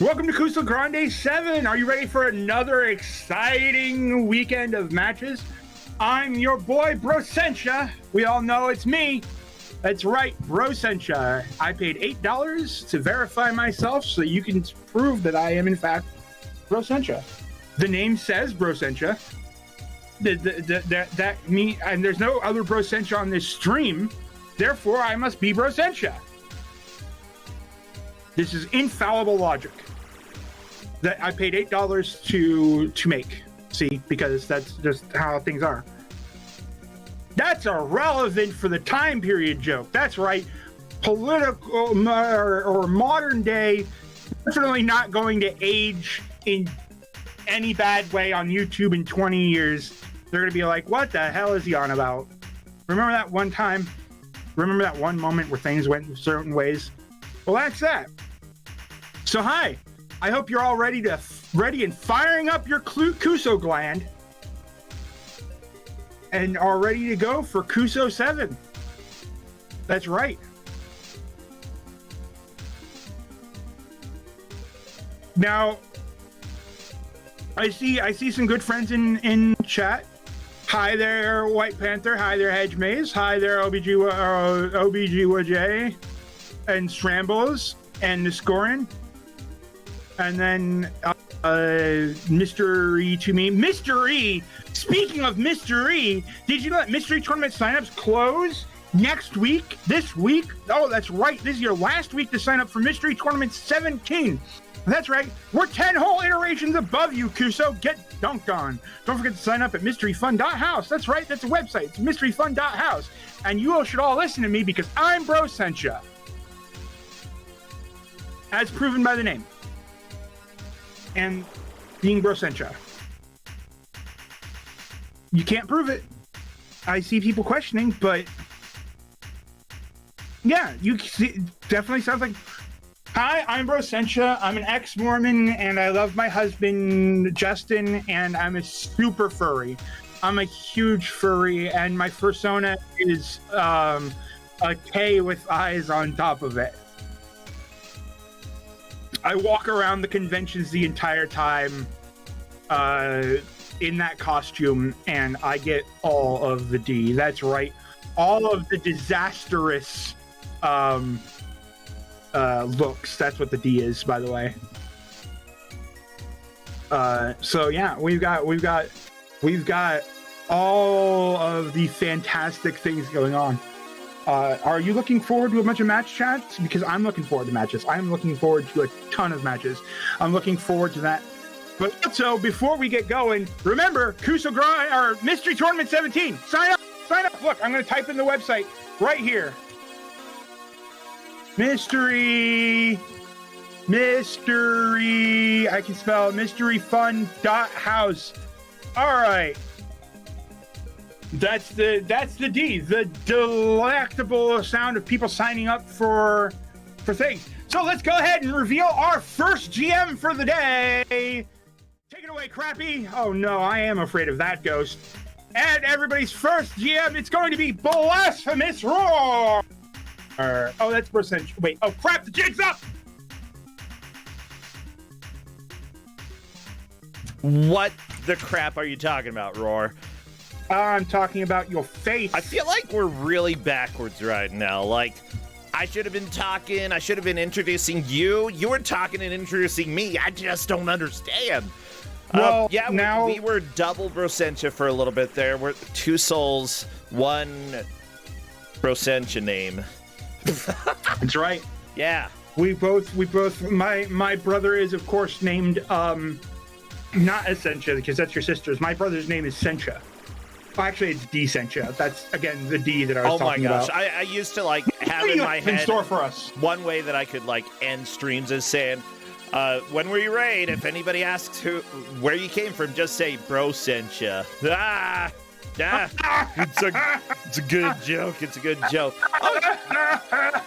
Welcome to Kusog7ande. Are you ready for another exciting weekend of matches? I'm your boy, Brosentia. We all know it's me. That's right, Brosentia. I paid $8 to verify myself so you can prove that I am, in fact, Brosentia. The name says Brosentia. And there's no other Brosentia on this stream. Therefore, I must be Brosentia. This is infallible logic that I paid $8 to make. See, because that's just how things are. That's irrelevant for the time period joke. That's right. Political or modern day, definitely not going to age in any bad way on YouTube in 20 years. They're going to be like, what the hell is he on about? Remember that one time? Remember that one moment where things went in certain ways? Well, that's that. So hi, I hope you're all ready and firing up your Kuso gland and are ready to go for Kuso 7. That's right. Now, I see some good friends in chat. Hi there, White Panther. Hi there, Hedge Maze. Hi there, OBGWJ and Strambles and Niscorin. And then Mystery to me. Mystery! Speaking of Mystery, did you know that Mystery Tournament signups close next week? This week? Oh, that's right. This is your last week to sign up for Mystery Tournament 17. That's right. We're 10 whole iterations above you, Kuso. Get dunked on. Don't forget to sign up at mysteryfun.house. That's right. That's a website. It's mysteryfun.house. And you all should all listen to me because I'm Brosentia. As proven by the name. And being Brosentia. You can't prove it. I see people questioning, but yeah, you see, definitely sounds like, hi, I'm Brosentia. I'm an ex-Mormon, and I love my husband, Justin, and I'm a super furry. I'm a huge furry, and my fursona is a K with eyes on top of it. I walk around the conventions the entire time in that costume, and I get all of the D. That's right. All of the disastrous looks. That's what the D is, by the way. So yeah, we've got all of the fantastic things going on. Are you looking forward to a bunch of match chats? Because I'm looking forward to matches. I'm looking forward to a ton of matches. I'm looking forward to that. But also, before we get going, remember, Kuso Grind or Mystery Tournament 17. Sign up. Sign up. Look, I'm going to type in the website right here. Mystery. I can spell mysteryfun.house. All right. That's the D, the delectable sound of people signing up for things. So let's go ahead and reveal our first GM for the day. Take it away, Crappy. Oh no, I am afraid of that ghost. And everybody's first GM, it's going to be Blasphemous Roar. Oh, that's percentage. Wait, oh crap, the jig's up. What the crap are you talking about, Roar? I'm talking about your face. I feel like we're really backwards right now. Like, I should have been talking. I should have been introducing you. You were talking and introducing me. I just don't understand. Well, yeah, now we were double Brosentia for a little bit there. We're two souls, one Brosentia name. That's right. Yeah. We both. My brother is, of course, named not Essentia because that's your sister's. My brother's name is Sentia. Actually, it's Decentia. That's, again, the D that I was talking about. Oh my gosh. I used to, like, have in my head store for us? One way that I could, like, end streams is saying, when we raid, if anybody asks where you came from, just say, Brosentia. It's a good joke. It's a good joke. Oh,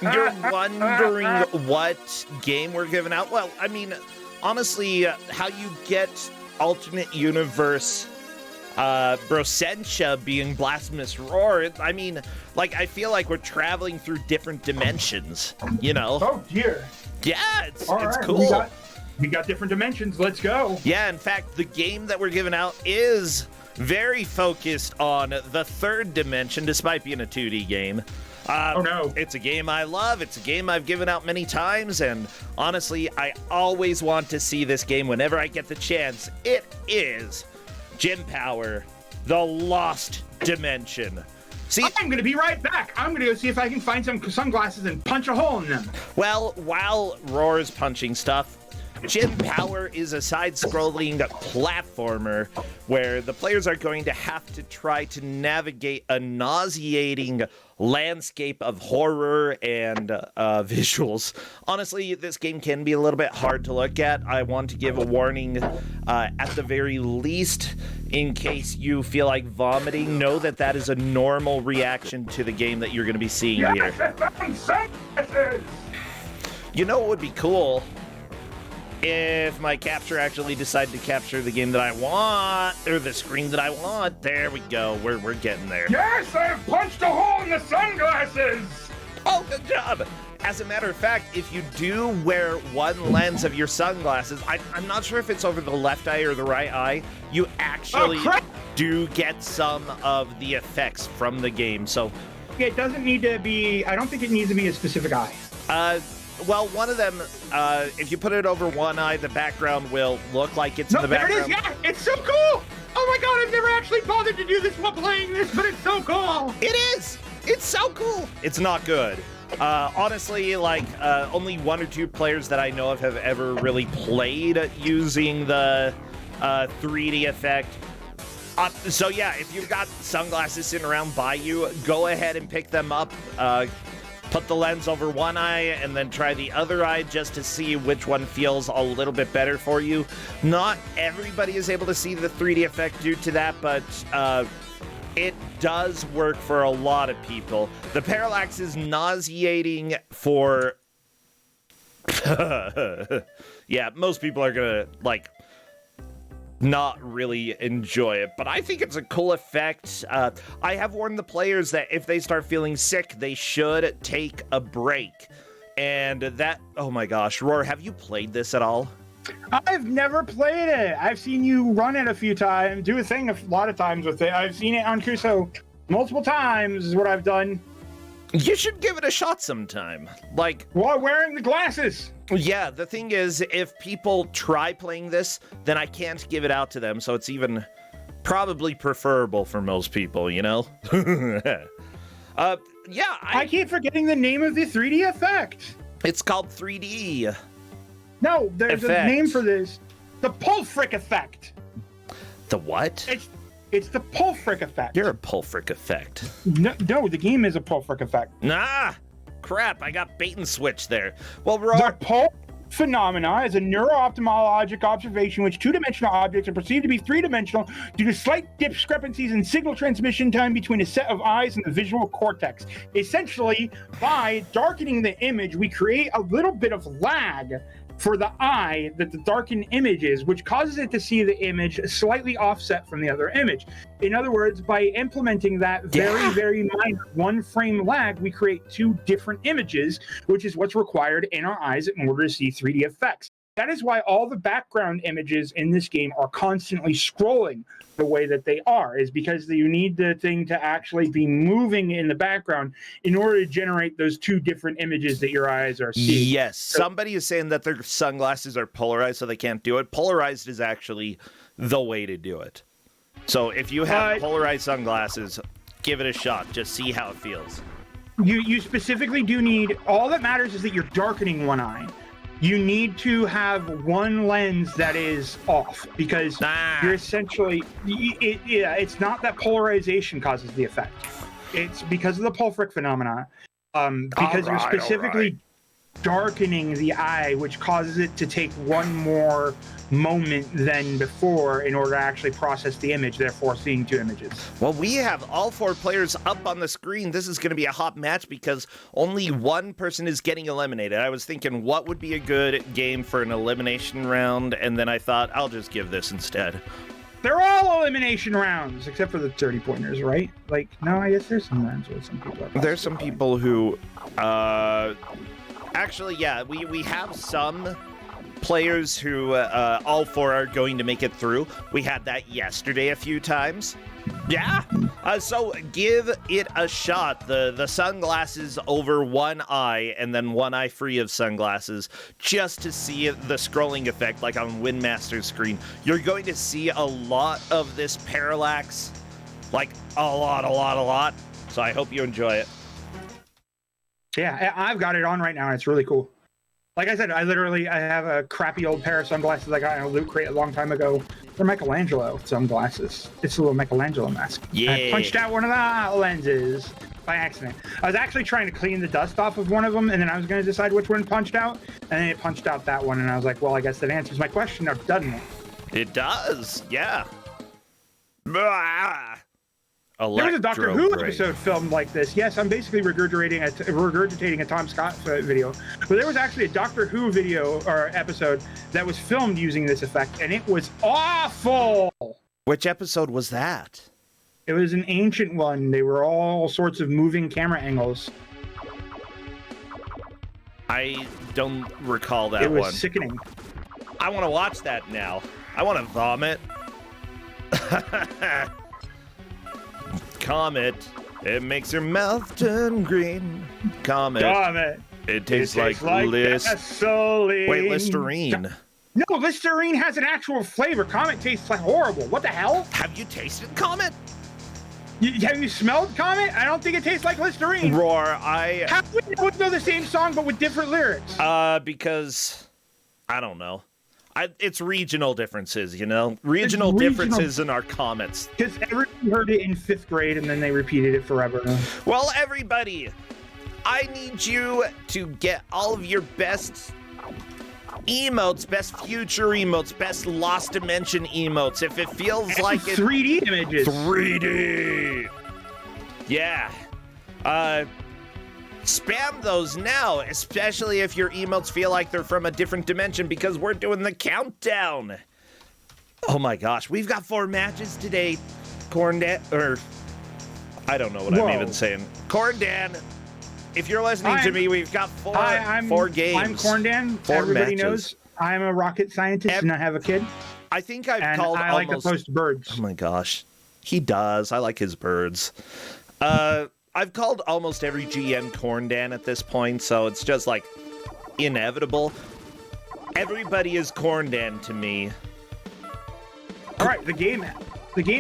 you're wondering what game we're giving out? Well, I mean, honestly, how you get alternate universe Brosentia being Blasphemous Roar, I mean, like, I feel like we're traveling through different dimensions, you know? Oh, dear. Yeah, it's right, cool. We got different dimensions. Let's go. Yeah, in fact, the game that we're giving out is very focused on the third dimension, despite being a 2D game. Oh, no. It's a game I love. It's a game I've given out many times, and honestly, I always want to see this game whenever I get the chance. It is Gym Power, the Lost Dimension. See, I'm going to be right back. I'm going to go see if I can find some sunglasses and punch a hole in them. well, while Roar's punching stuff, Gym Power is a side-scrolling platformer where the players are going to have to try to navigate a nauseating landscape of horror and visuals. Honestly, this game can be a little bit hard to look at. I want to give a warning at the very least in case you feel like vomiting. Know that that is a normal reaction to the game that you're going to be seeing here. You know what would be cool? If my capture actually decided to capture the game that I want, or the screen that I want. There we go. We're getting there. Yes, I have punched a hole in the sunglasses. Oh, good job. As a matter of fact, if you do wear one lens of your sunglasses, I'm not sure if it's over the left eye or the right eye, you actually do get some of the effects from the game. So it doesn't need to be, I don't think it needs to be a specific eye. Well, one of them, if you put it over one eye, the background will look like it's in the background. There it is, yeah, it's so cool! Oh my god, I've never actually bothered to do this while playing this, but it's so cool! It is! It's so cool! It's not good. Honestly, like, only one or two players that I know of have ever really played using the 3D effect. So yeah, if you've got sunglasses sitting around by you, go ahead and pick them up. Put the lens over one eye and then try the other eye just to see which one feels a little bit better for you. Not everybody is able to see the 3D effect due to that, but it does work for a lot of people. The parallax is nauseating for... yeah, most people are gonna, like, not really enjoy it, but I think it's a cool effect. I have warned the players that if they start feeling sick, they should take a break. And that, oh my gosh, Roar, have you played this at all? I've never played it. I've seen you run it a few times, do a thing a lot of times with it. I've seen it on Kuso multiple times is what I've done. You should give it a shot sometime. Like, while wearing the glasses. Yeah, the thing is, if people try playing this, then I can't give it out to them, so it's even probably preferable for most people, you know? Yeah, I keep forgetting the name of the 3D effect. It's called 3D. No, there's a name for this. The Pulfric effect. The what? It's the Pulfric effect. You're a Pulfric effect. No, the game is a Pulfric effect. Nah, crap, I got bait and switch there. Well, Roar... The Pulp phenomena is a neuro-ophthalmologic observation in which two-dimensional objects are perceived to be three-dimensional due to slight discrepancies in signal transmission time between a set of eyes and the visual cortex. Essentially, by darkening the image, we create a little bit of lag for the eye that the darkened image is, which causes it to see the image slightly offset from the other image. In other words, by implementing that very minor one frame lag, we create two different images, which is what's required in our eyes in order to see 3D effects. That is why all the background images in this game are constantly scrolling the way that they are, is because you need the thing to actually be moving in the background in order to generate those two different images that your eyes are seeing. Yes, somebody is saying that their sunglasses are polarized, so they can't do it. Polarized is actually the way to do it. So if you have polarized sunglasses, give it a shot. Just see how it feels. You specifically do need, all that matters is that you're darkening one eye. You need to have one lens that is off because you're essentially, it's not that polarization causes the effect. It's because of the Pulfric phenomena. Because you're specifically darkening the eye, which causes it to take one more moment than before in order to actually process the image, therefore seeing two images. Well, we have all four players up on the screen. This is going to be a hot match because only one person is getting eliminated. I was thinking what would be a good game for an elimination round, and then I thought I'll just give this instead. They're all elimination rounds, except for the 30-pointers, right? Like, no, I guess there's some rounds where some people are. There's some people who, actually, yeah, we have some players who all 4 are going to make it through. We had that yesterday a few times. Yeah, so give it a shot. The sunglasses over one eye and then one eye free of sunglasses just to see the scrolling effect like on Windmaster's screen. You're going to see a lot of this parallax, like a lot. So I hope you enjoy it. Yeah, I've got it on right now, and it's really cool. Like I said, I have a crappy old pair of sunglasses I got in a loot crate a long time ago. They're Michelangelo sunglasses. It's a little Michelangelo mask. Yeah. I punched out one of the lenses by accident. I was actually trying to clean the dust off of one of them, and then I was going to decide which one punched out, and then it punched out that one, and I was like, well, I guess that answers my question, doesn't it? It does, yeah. There was a Doctor Who episode filmed like this. Yes, I'm basically regurgitating a Tom Scott video. But there was actually a Doctor Who video or episode that was filmed using this effect, and it was awful. Which episode was that? It was an ancient one. They were all sorts of moving camera angles. I don't recall that one. It was sickening. I want to watch that now. I want to vomit. Comet, it makes your mouth turn green. Comet. It tastes like gasoline. Wait, Listerine. No, Listerine has an actual flavor. Comet tastes like horrible. What the hell? Have you tasted Comet? Have you smelled Comet? I don't think it tastes like Listerine. Roar, How do we know the same song but with different lyrics? Because I don't know. It's regional differences, you know? Regional differences in our comments. Because everyone heard it in 5th grade and then they repeated it forever. Well, everybody, I need you to get all of your best emotes, best future emotes, best Lost Dimension emotes. If it feels like it... 3D images. 3D. Yeah. Spam those now, especially if your emotes feel like they're from a different dimension, because we're doing the countdown. Oh my gosh, we've got 4 matches today, Corndan, or I don't know what I'm even saying. Corndan, if you're listening to me, we've got 4 games. I'm Corndan. 4 Everybody matches. knows I'm a rocket scientist and I have a kid. I think I've and called I like to post birds. Oh my gosh, he does. I like his birds. I've called almost every GM Corndan at this point, so it's just like inevitable. Everybody is Corndan to me. All right, the game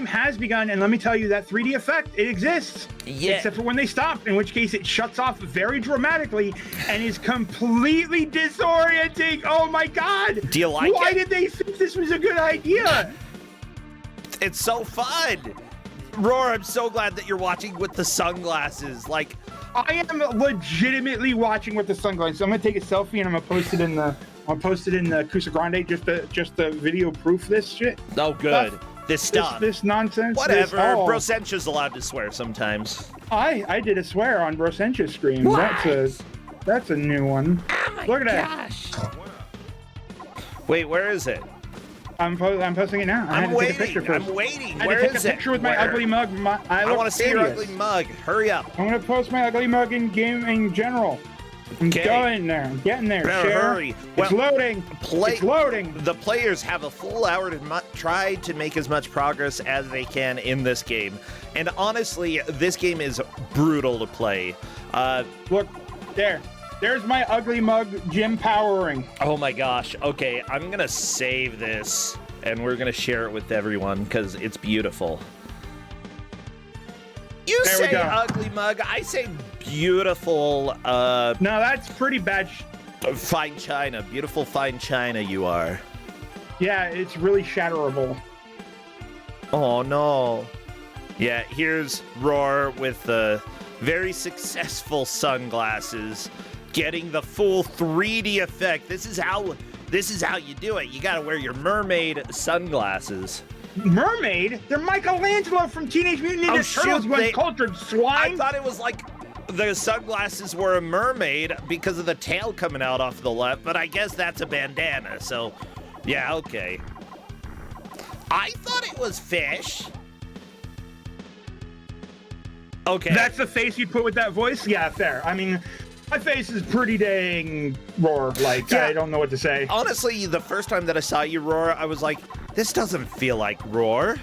has begun, and let me tell you that 3D effect, it exists. Yeah. Except for when they stop, in which case it shuts off very dramatically and is completely disorienting. Oh my God! Do you like it? Why did they think this was a good idea? It's so fun. Roar, I'm so glad that you're watching with the sunglasses. Like, I am legitimately watching with the sunglasses. I'm gonna take a selfie and I'm gonna post it in the Kusog7ande just to video proof this shit. Oh, good. This stuff. This nonsense. Whatever. Brosencha's allowed to swear sometimes. I did a swear on Brosencha's stream. What? That's a new one. Oh my Look at gosh. That. Wait, where is it? I'm posting it now. I'm waiting. Take a picture first. I'm waiting. I had to take a picture with my ugly mug. I want to see your ugly mug. Hurry up. I'm gonna post my ugly mug in general. I'm going there. I'm getting there. Better Share. hurry. It's loading. It's loading. The players have a full hour to try to make as much progress as they can in this game. And honestly, this game is brutal to play. Look, there. There's my ugly mug gym powering. Oh my gosh. Okay, I'm going to save this and we're going to share it with everyone because it's beautiful. You there say ugly mug, I say beautiful. No, that's pretty bad. Fine china. Beautiful fine china you are. Yeah, it's really shatterable. Oh no. Yeah, here's Roar with the very successful sunglasses. Getting the full 3D effect. This is how you do it. You gotta wear your mermaid sunglasses. Mermaid? They're Michelangelo from Teenage Mutant Ninja Turtles, you uncultured swine. I thought it was like the sunglasses were a mermaid because of the tail coming out off the left, but I guess that's a bandana, so yeah, okay. I thought it was fish. Okay. That's the face you put with that voice? Yeah, fair. I mean, My face is pretty dang roar. Like, Yeah. I don't know what to say. Honestly, the first time that I saw you roar, I was like, this doesn't feel like roar.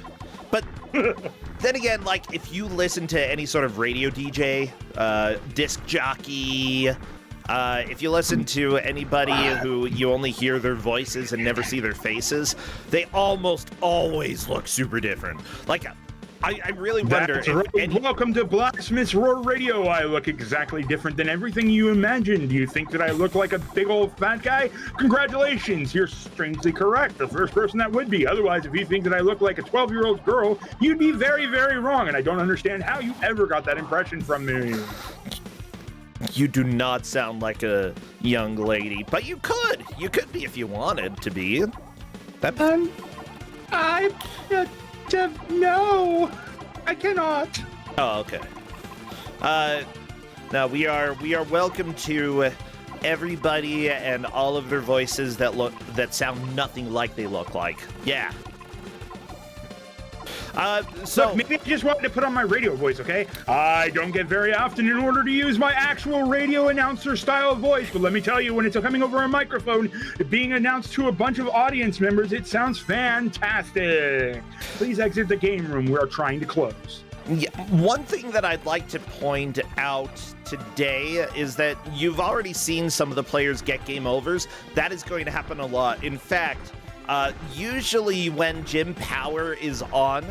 But then again, like, if you listen to any sort of radio DJ, disc jockey, if you listen to anybody who you only hear their voices and never see their faces, they almost always look super different. Like, I really wonder That's if right. any... Welcome to Blacksmith's Roar Radio. I look exactly different than everything you imagined. Do you think that I look like a big old fat guy? Congratulations, you're strangely correct. The first person that would be. Otherwise, if you think that I look like a 12-year-old girl, you'd be very, very wrong. And I don't understand how you ever got that impression from me. You do not sound like a young lady, but you could. You could be if you wanted to be. No, I cannot. Oh, okay. Now we are welcome to everybody and all of their voices that sound nothing like they look like. Yeah. So Look, maybe I just wanted to put on my radio voice, okay? I don't get very often in order to use my actual radio announcer style voice, but let me tell you, when it's coming over a microphone, being announced to a bunch of audience members, it sounds fantastic. Please exit the game room. We are trying to close. yeah, one thing that I'd like to point out today is that you've already seen some of the players get game overs. That is going to happen a lot. In fact, usually when Gym Power is on,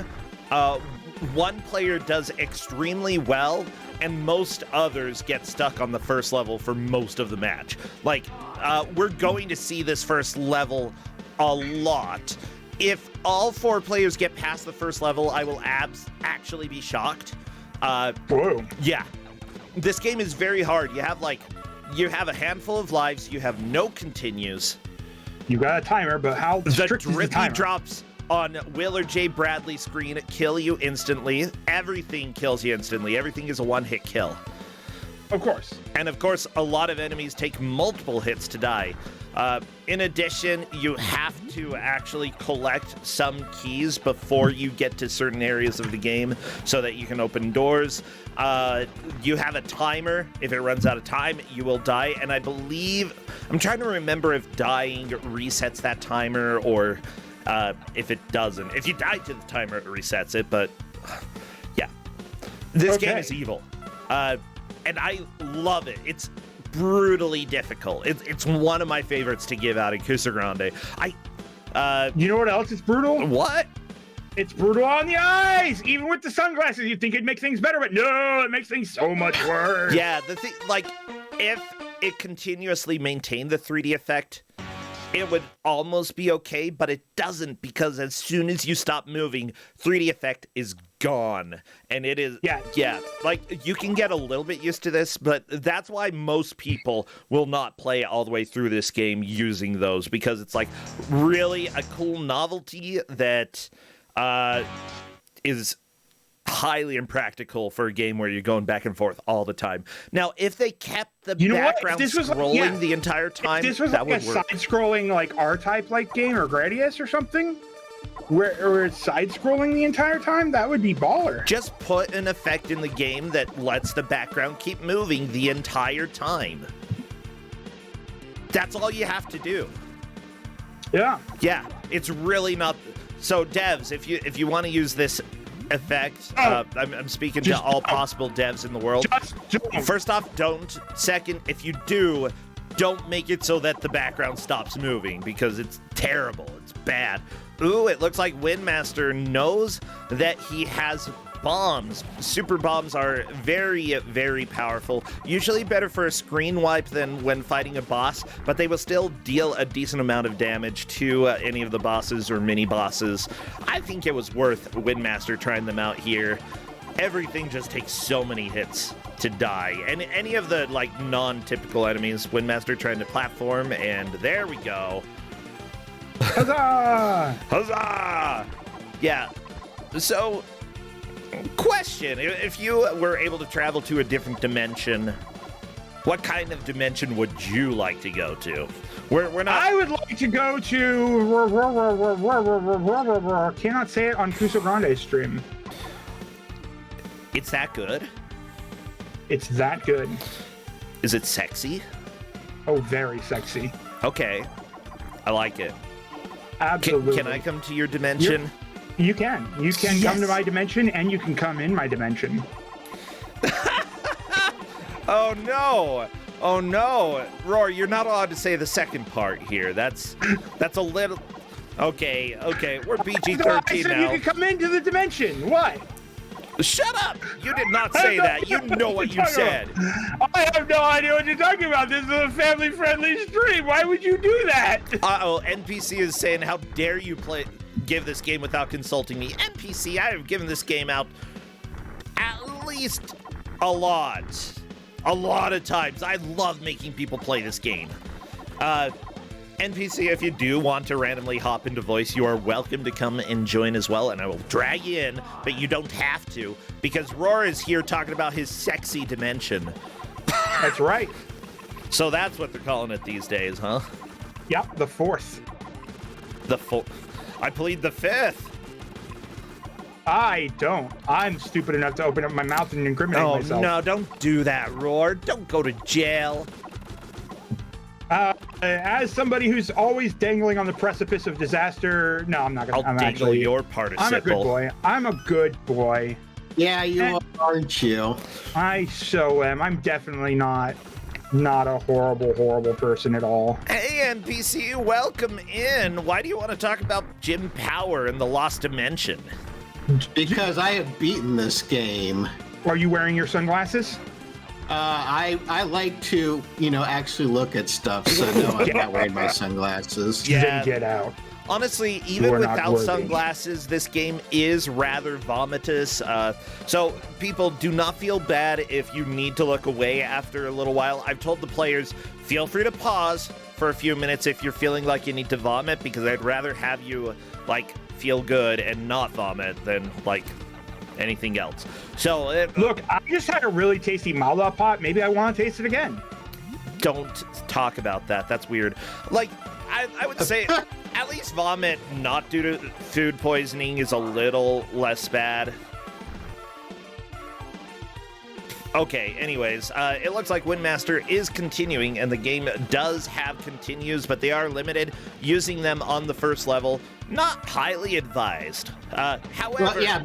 one player does extremely well and most others get stuck on the first level for most of the match. Like, we're going to see this first level a lot. If all 4 players get past the first level, I will actually be shocked. Whoa. Yeah. This game is very hard. You have a handful of lives, you have no continues. You got a timer, but how strict is the drippy timer? drops on Will or J. Bradley's screen kill you instantly. Everything kills you instantly. Everything is a one-hit kill. Of course. And of course, a lot of enemies take multiple hits to die. In addition, you have to actually collect some keys before you get to certain areas of the game so that you can open doors. You have a timer. If it runs out of time, you will die. And I believe, I'm trying to remember if dying resets that timer or if it doesn't. If you die to the timer, it resets it. But yeah, this game is evil. And I love it. It's brutally difficult. It's one of my favorites to give out in Kusog7ande. You know what else is brutal? What? It's brutal on the eyes. Even with the sunglasses, you'd think it'd make things better, but no, it makes things so much worse. Yeah, the thing, like, if it continuously maintained the 3D effect, it would almost be okay, but it doesn't, because as soon as you stop moving, 3D effect is gone. And it is, yeah, like, you can get a little bit used to this, but that's why most people will not play all the way through this game using those, because it's, like, really a cool novelty that is highly impractical for a game where you're going back and forth all the time. Now, if they kept the background scrolling the entire time, this was that like would a work. side-scrolling, like R-type like game or Gradius or something, where it's side-scrolling the entire time, that would be baller. Just put an effect in the game that lets the background keep moving the entire time. That's all you have to do. Yeah. Yeah, it's really not. So, devs, if you want to use this effect, I'm speaking to all possible devs in the world. First off, don't. Second, if you do, don't make it so that the background stops moving, because it's terrible. It's bad. Ooh, it looks like Windmaster knows that he has bombs. Super bombs are very, very powerful. Usually better for a screen wipe than when fighting a boss, but they will still deal a decent amount of damage to any of the bosses or mini bosses. I think it was worth Windmaster trying them out here. Everything just takes so many hits to die. And any of the, like, non-typical enemies, Windmaster trying to platform, and there we go. Huzzah! Huzzah! Yeah. So, question, if you were able to travel to a different dimension, what kind of dimension would you like to go to? We're not... I would like to go to... Cannot say it on Kusog7ande's stream. It's that good? It's that good. Is it sexy? Oh, very sexy. Okay. I like it. Absolutely. Can I come to your dimension? You can. You can Yes. come to my dimension, and you can come in my dimension. Oh no! Oh no! Roar, you're not allowed to say the second part here. That's a little... Okay, we're I PG-13 said now. you can come into the dimension. What? Shut up! You did not say that. You know what you said. I have no idea what you're talking about. This is a family-friendly stream. Why would you do that? Uh-oh, NPC is saying, how dare you give this game without consulting me. NPC, I have given this game out at least a lot of times. I love making people play this game. NPC, if you do want to randomly hop into voice, you are welcome to come and join as well, and I will drag you in, but you don't have to, because Roar is here talking about his sexy dimension. That's right. So that's what they're calling it these days, huh? Yep, the fourth. I plead the fifth. I don't. I'm stupid enough to open up my mouth and incriminate myself. No, don't do that, Roar. Don't go to jail. As somebody who's always dangling on the precipice of disaster, no, I'm not gonna. I'll dangle your participle. I'm a good boy. I'm a good boy. Yeah, you are, aren't you? I so am. I'm definitely not a horrible person at all. Hey, NPC, welcome in. Why do you want to talk about Jim Power and the Lost Dimension? Because I have beaten this game. Are you wearing your sunglasses? I like to, actually look at stuff, so no, I'm not wearing my sunglasses. Yeah. Then get out. Honestly, even You are not without worthy. sunglasses, this game is rather vomitous. So people, do not feel bad if you need to look away after a little while. I've told the players, feel free to pause for a few minutes if you're feeling like you need to vomit, because I'd rather have you, feel good and not vomit than, anything else. So, Look, I just had a really tasty Malda pot. Maybe I want to taste it again. don't talk about that. That's weird. I would say at least vomit not due to food poisoning is a little less bad. Okay, anyways, it looks like Windmaster is continuing, and the game does have continues, but they are limited. Using them on the first level, not highly advised. However, Well, yeah,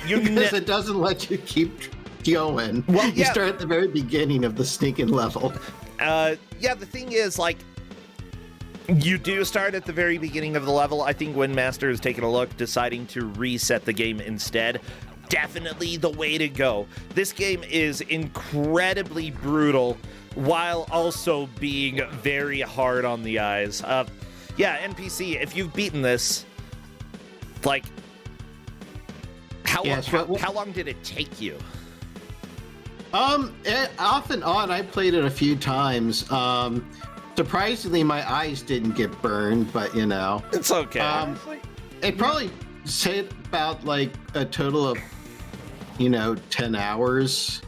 because it doesn't let you keep going. Well, You yeah. start at the very beginning of the sneaking level. yeah, the thing is, you do start at the very beginning of the level. I think Windmaster is taking a look, deciding to reset the game instead. Definitely the way to go. This game is incredibly brutal while also being very hard on the eyes. Yeah, NPC, if you've beaten this, how long did it take you? Off and on, I played it a few times. Surprisingly, my eyes didn't get burned, but It's okay. it probably said about a total of 10 hours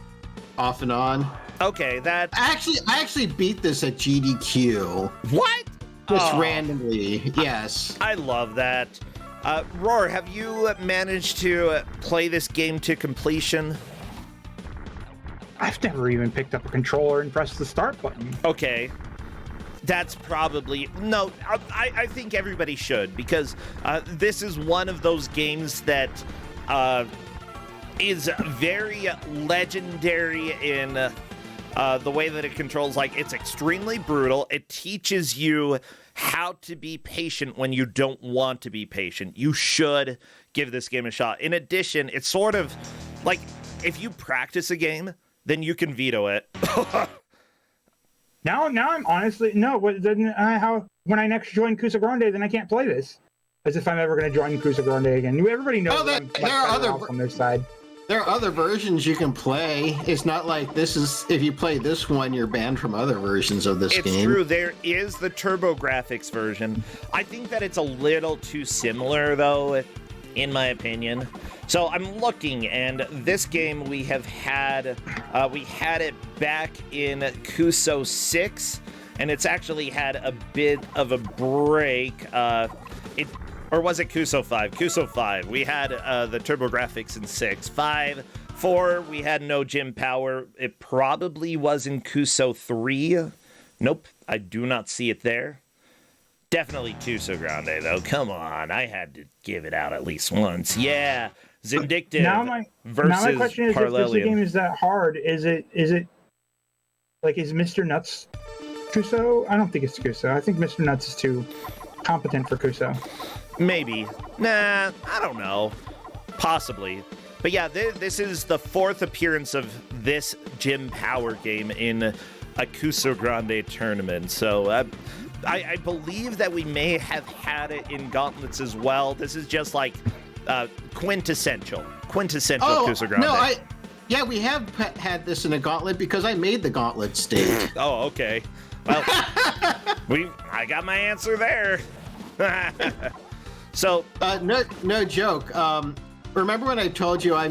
off and on. Okay, that... I actually beat this at GDQ. What? Just Oh. randomly, yes. I love that. Roar, have you managed to play this game to completion? I've never even picked up a controller and pressed the start button. Okay. That's probably... No, I think everybody should, because this is one of those games that is very legendary in the way that it controls. It's extremely brutal. It teaches you how to be patient when you don't want to be patient. You should give this game a shot. In addition, it's sort of if you practice a game, then you can veto it. Now I'm honestly when I next join Kusog7ande, then I can't play this. As if I'm ever going to join Kusog7ande again. Everybody knows Oh, that I'm there are other off on their side. There are other versions you can play. It's not like this is, if you play this one, you're banned from other versions of this game. It's true. There is the TurboGrafx version. I think that it's a little too similar, though, in my opinion. So I'm looking, and this game we had it back in Kuso 6, and it's actually had a bit of a break. Or was it Kuso 5? Kuso 5. We had the TurboGrafx in 6. 5 4, we had no gym power. It probably was in Kuso 3. Nope, I do not see it there. Definitely Kusog7ande, though. Come on, I had to give it out at least once. Yeah, Zindictive versus now my question is, Parlelium. if this game is that hard, is it like, is Mr. Nuts Kuso? I don't think it's Kuso. I think Mr. Nuts is too competent for Kuso. Maybe. Nah, I don't know. Possibly. But yeah, this is the 4th appearance of this gym power game in a Kusog7ande tournament. So I believe that we may have had it in Gauntlets as well. This is just like quintessential Kusog7ande. No, yeah, we have had this in a Gauntlet because I made the Gauntlet stage. Oh, okay. Well, I got my answer there. So no joke. Remember when I told you I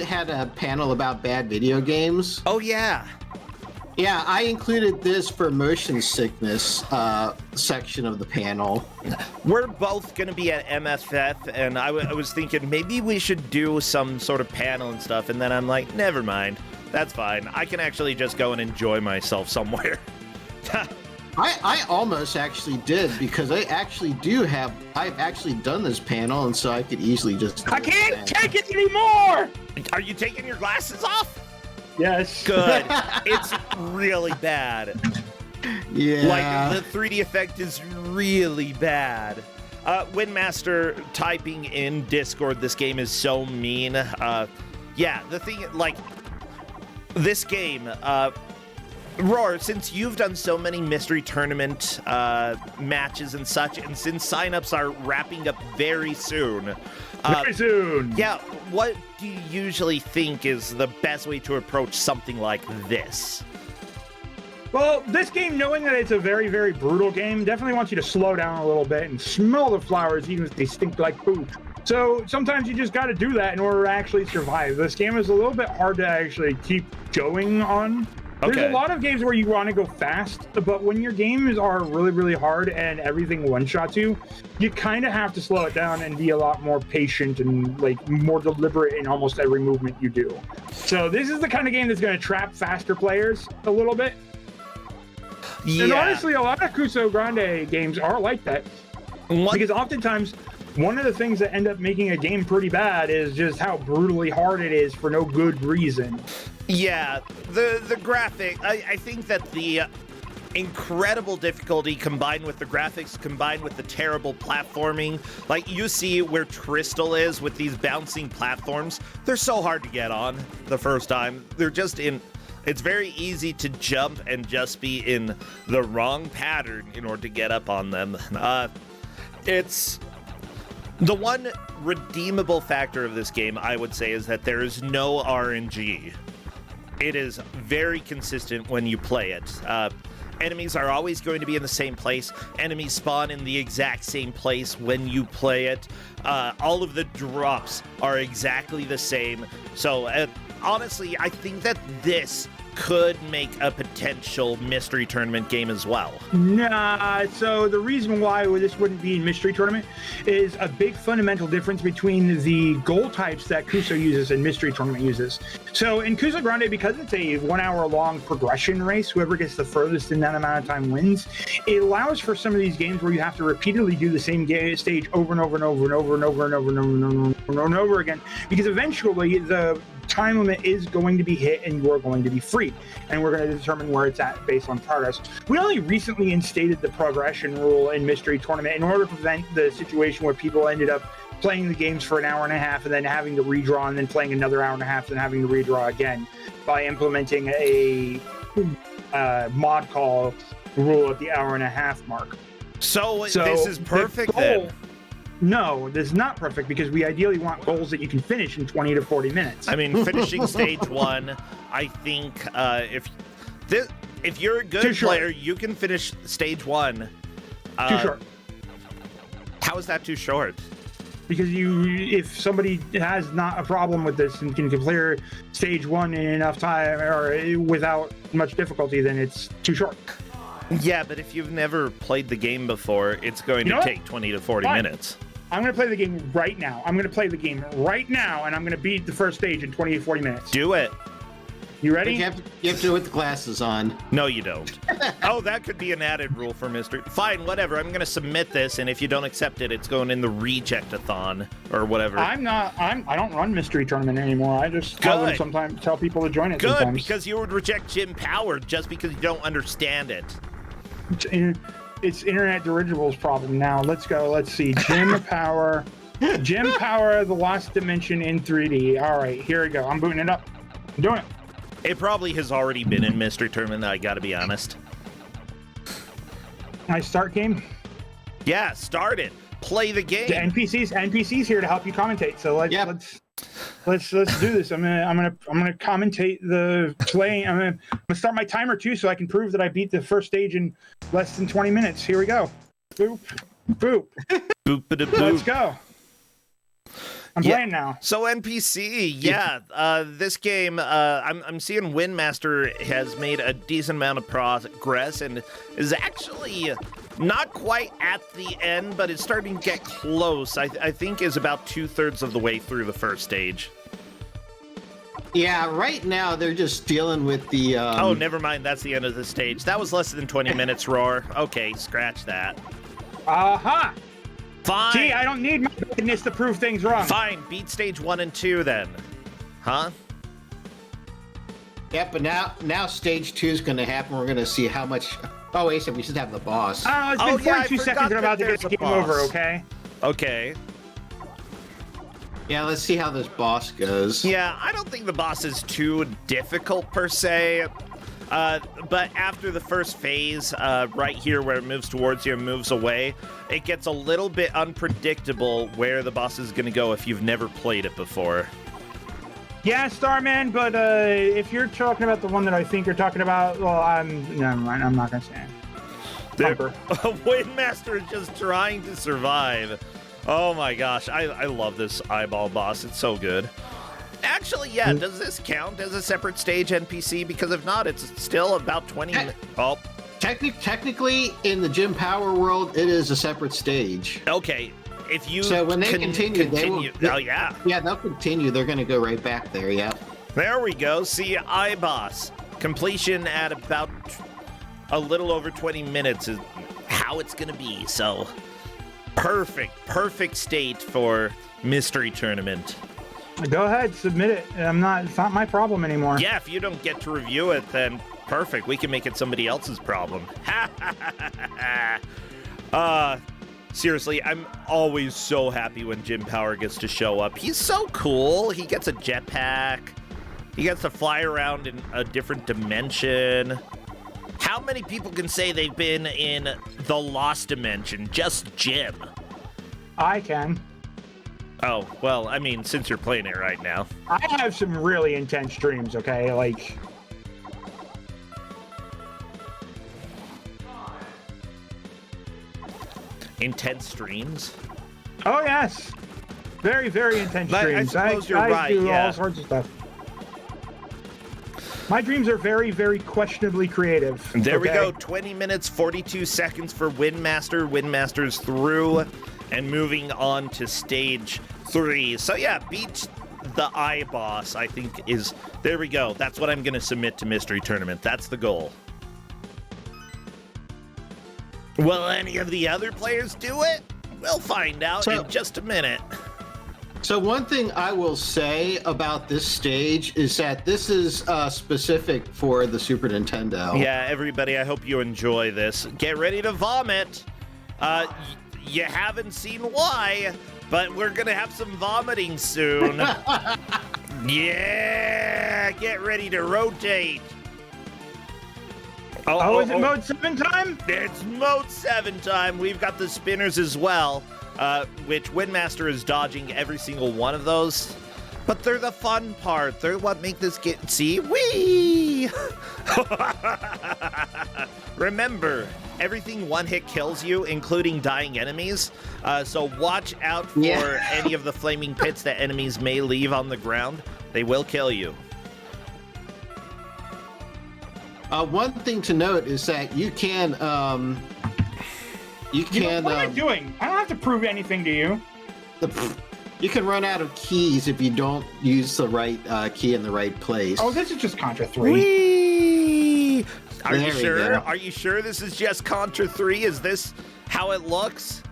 had a panel about bad video games? Oh yeah. Yeah, I included this for motion sickness section of the panel. We're both going to be at MFF, and I was thinking maybe we should do some sort of panel and stuff, and then I'm like, never mind. That's fine. I can actually just go and enjoy myself somewhere. I almost actually did, because I've actually done this panel, and so I could easily just... I can't take it anymore! Are you taking your glasses off? Yes. Good. It's really bad. Yeah. Like, the 3D effect is really bad. Windmaster typing in Discord, this game is so mean. Yeah, the thing, like, this game, Roar, since you've done so many mystery tournament matches and such, and since signups are wrapping up very soon, Yeah, what do you usually think is the best way to approach something like this? Well, this game, knowing that it's a very, very brutal game, definitely wants you to slow down a little bit and smell the flowers, even if they stink like poop. So sometimes you just got to do that in order to actually survive. This game is a little bit hard to actually keep going on. Okay. There's a lot of games where you want to go fast, but when your games are really, really hard and everything one-shots you, you kind of have to slow it down and be a lot more patient and like more deliberate in almost every movement you do. So this is the kind of game that's going to trap faster players a little bit. Yeah. And honestly, a lot of Kusog7ande games are like that. Because oftentimes, one of the things that end up making a game pretty bad is just how brutally hard it is for no good reason. Yeah, the graphic, I think that the incredible difficulty combined with the graphics, combined with the terrible platforming, like you see where Crystal is with these bouncing platforms, they're so hard to get on the first time. They're just it's very easy to jump and just be in the wrong pattern in order to get up on them. It's the one redeemable factor of this game, I would say, is that there is no RNG. It is very consistent when you play it. Enemies are always going to be in the same place. Enemies spawn in the exact same place when you play it. All of the drops are exactly the same. So honestly, I think that this could make a potential mystery tournament game as well. Nah, so the reason why this wouldn't be in mystery tournament is a big fundamental difference between the goal types that Kuso uses and mystery tournament uses. So in Kusog7ande, because it's a 1 hour long progression race, whoever gets the furthest in that amount of time wins, it allows for some of these games where you have to repeatedly do the same stage over and over and over and over and over and over and over and over and over again, because eventually the time limit is going to be hit and you are going to be free, and we're going to determine where it's at based on progress. We only recently instated the progression rule in mystery tournament in order to prevent the situation where people ended up playing the games for an hour and a half and then having to redraw and then playing another hour and a half and having to redraw again, by implementing a mod call rule at the hour and a half mark. So this is perfect then. No, this is not perfect, because we ideally want goals that you can finish in 20 to 40 minutes. I mean, finishing stage 1, I think if you're a good player, you can finish stage 1. Too short. How is that too short? Because if somebody has not a problem with this and can clear stage 1 in enough time or without much difficulty, then it's too short. Yeah, but if you've never played the game before, it's going to take 20 to 40 minutes. I'm going to play the game right now. I'm going to play the game right now, and I'm going to beat the first stage in 20 to 40 minutes. Do it. You ready? You have to do it with the glasses on. No, you don't. Oh, that could be an added rule for Mystery. Fine, whatever. I'm going to submit this, and if you don't accept it, it's going in the reject-a-thon or whatever. I don't run Mystery Tournament anymore. I just tell them sometimes, tell people to join it Good, sometimes. because you would reject Jim Power just because you don't understand it. It's Internet Dirigibles problem now. Let's go. Let's see. Jim Power. Jim Power, The Lost Dimension in 3D. All right, here we go. I'm booting it up. I'm doing it. It probably has already been in Mystery Tournament, I gotta be honest. Nice start game. Yeah, start it. Play the game. The NPCs here to help you commentate. So let's do this. I'm gonna commentate the play. I'm gonna start my timer too, so I can prove that I beat the first stage in less than 20 minutes. Here we go. Boop, boop, Boop-a-da-boop. Let's go. I'm playing now. So NPC, this game, I'm seeing Windmaster has made a decent amount of progress and is actually not quite at the end, but it's starting to get close. I think is about 2/3 of the way through the first stage. Yeah, right now they're just dealing with the. Oh, never mind. That's the end of the stage. That was less than 20 minutes, Roar. Okay, scratch that. Aha! Fine. See, I don't need my goodness to prove things wrong. Fine, beat stage 1 and 2 then. Huh? Yeah, but now stage 2 is going to happen. We're going to see how much. Oh, wait, so we should have the boss. It's been 42 seconds. I'm about to get the game over. Okay. Okay. Yeah, let's see how this boss goes. Yeah, I don't think the boss is too difficult per se. But after the first phase, right here where it moves towards you and moves away, it gets a little bit unpredictable where the boss is going to go if you've never played it before. Yeah, Starman, but if you're talking about the one that I think you're talking about, well, never mind. I'm not going to say it. Windmaster is just trying to survive. Oh my gosh, I love this eyeball boss. It's so good. Actually, yeah, does this count as a separate stage NPC? Because if not, it's still about 20 minutes. Oh. Technically, in the Jim Power world, it is a separate stage. Okay, if you so when they continue, they will. Oh yeah, yeah, they'll continue. They're going to go right back there. Yeah. There we go. See, iBoss completion at about a little over 20 minutes is how it's going to be. So perfect state for Mystery Tournament. Go ahead, submit it. It's not my problem anymore. Yeah, if you don't get to review it, then perfect. We can make it somebody else's problem. Seriously, I'm always so happy when Jim Power gets to show up. He's so cool. He gets a jetpack. He gets to fly around in a different dimension. How many people can say they've been in the Lost Dimension? Just Jim. I can. Oh, well, I mean, since you're playing it right now. I have some really intense dreams, okay? Like... Intense streams? Oh, yes. Very, very intense dreams. I suppose you're right, do yeah. all sorts of stuff. My dreams are very, very questionably creative. There we go. 20 minutes, 42 seconds for Windmaster. Windmaster's through and moving on to stage 3. So yeah, beat the iBoss, I think is... There we go. That's what I'm going to submit to Mystery Tournament. That's the goal. Will any of the other players do it? We'll find out in just a minute. So one thing I will say about this stage is that this is specific for the Super Nintendo. Yeah, everybody, I hope you enjoy this. Get ready to vomit. You haven't seen why, but we're going to have some vomiting soon. Yeah, get ready to rotate. Is it Mode 7 time? It's Mode 7 time. We've got the spinners as well, which Windmaster is dodging every single one of those. But they're the fun part. They're what make this get... See? Whee! Remember, everything one-hit kills you, including dying enemies. So watch out for any of the flaming pits that enemies may leave on the ground. They will kill you. One thing to note is that you can... What am I doing? I don't have to prove anything to you. You can run out of keys if you don't use the right key in the right place. Oh, this is just Contra 3. Whee! Are There you we sure? go. Are you sure this is just Contra 3? Is this how it looks?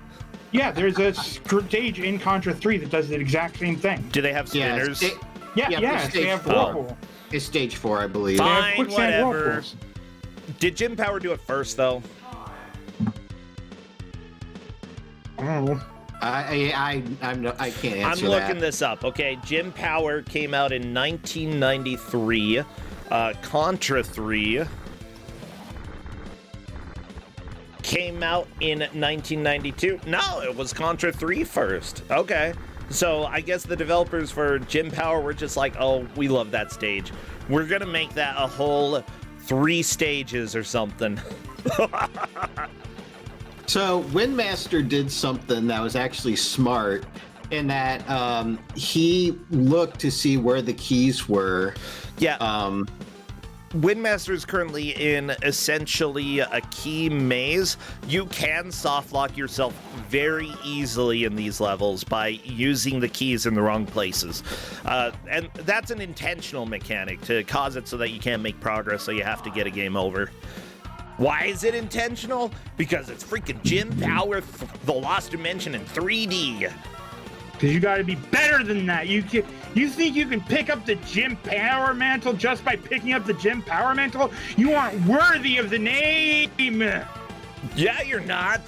Yeah, there's a stage in Contra 3 that does the exact same thing. Do they have spinners? Yeah, it's they stage have 4. whirlpool. It's stage 4, I believe. They have Fine, quicksand whatever. whirlpools. Did Jim Power do it first, though? Oh. I can't answer I'm looking that. this up. Okay, Jim Power came out in 1993. Contra 3 came out in 1992. No, it was Contra 3 first. Okay. So I guess the developers for Jim Power were just like, oh, we love that stage. We're going to make that a whole 3 stages or something. So Windmaster did something that was actually smart in that he looked to see where the keys were. Yeah. Windmaster is currently in essentially a key maze. You can soft lock yourself very easily in these levels by using the keys in the wrong places. And that's an intentional mechanic to cause it so that you can't make progress, so you have to get a game over. Why is it intentional? Because it's freaking Jim Power, The Lost Dimension in 3D. Because you got to be better than that. You think you can pick up the Jim Power mantle just by picking up the Jim Power mantle? You aren't worthy of the name. Yeah, you're not.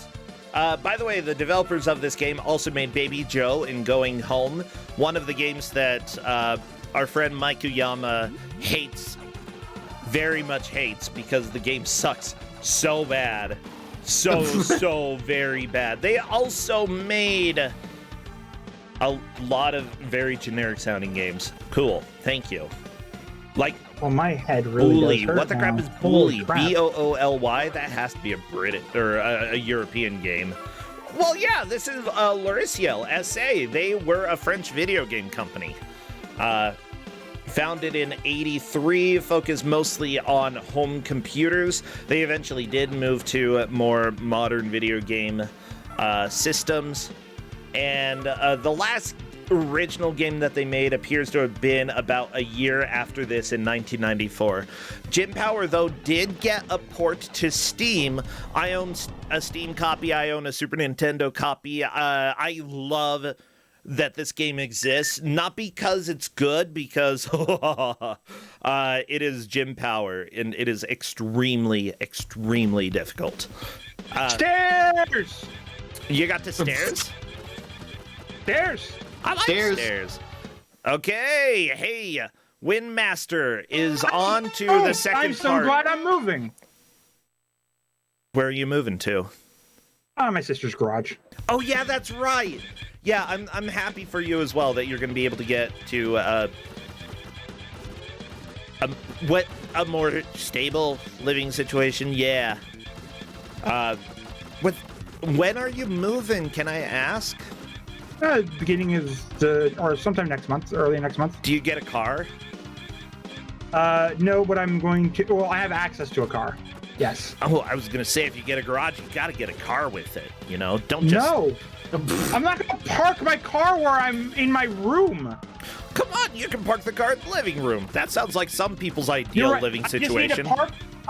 By the way, the developers of this game also made Baby Joe and Going Home, one of the games that our friend Mike Uyama very much hates because the game sucks so bad. So very bad. They also made a lot of very generic sounding games. Cool. Thank you. Like, Well, my head really Bully. does hurt What the crap now. is Holy Bully? crap. Booly? That has to be a British or a European game. Well, yeah, this is Loriciel SA. They were a French video game company. Founded in '83, focused mostly on home computers. They eventually did move to more modern video game systems. And the last original game that they made appears to have been about a year after this in 1994. Jim Power, though, did get a port to Steam. I own a Steam copy. I own a Super Nintendo copy. I love that this game exists, not because it's good, because it is Jim Power, and it is extremely, extremely difficult. Stairs! You got the stairs? Stairs! I like stairs. Okay, hey, Windmaster is on to the second I'm so part. glad I'm moving. Where are you moving to? My sister's garage. Oh yeah, that's right. Yeah, I'm happy for you as well that you're going to be able to get to a more stable living situation. Yeah. When are you moving? Can I ask? Beginning of or sometime next month, early next month. Do you get a car? No, but I'm going to. Well, I have access to a car. Yes. Oh, I was going to say, if you get a garage, you got to get a car with it. You know, don't just. No. I'm not going to park my car where I'm in my room. Come on, you can park the car in the living room. That sounds like some people's ideal You're right. living I situation.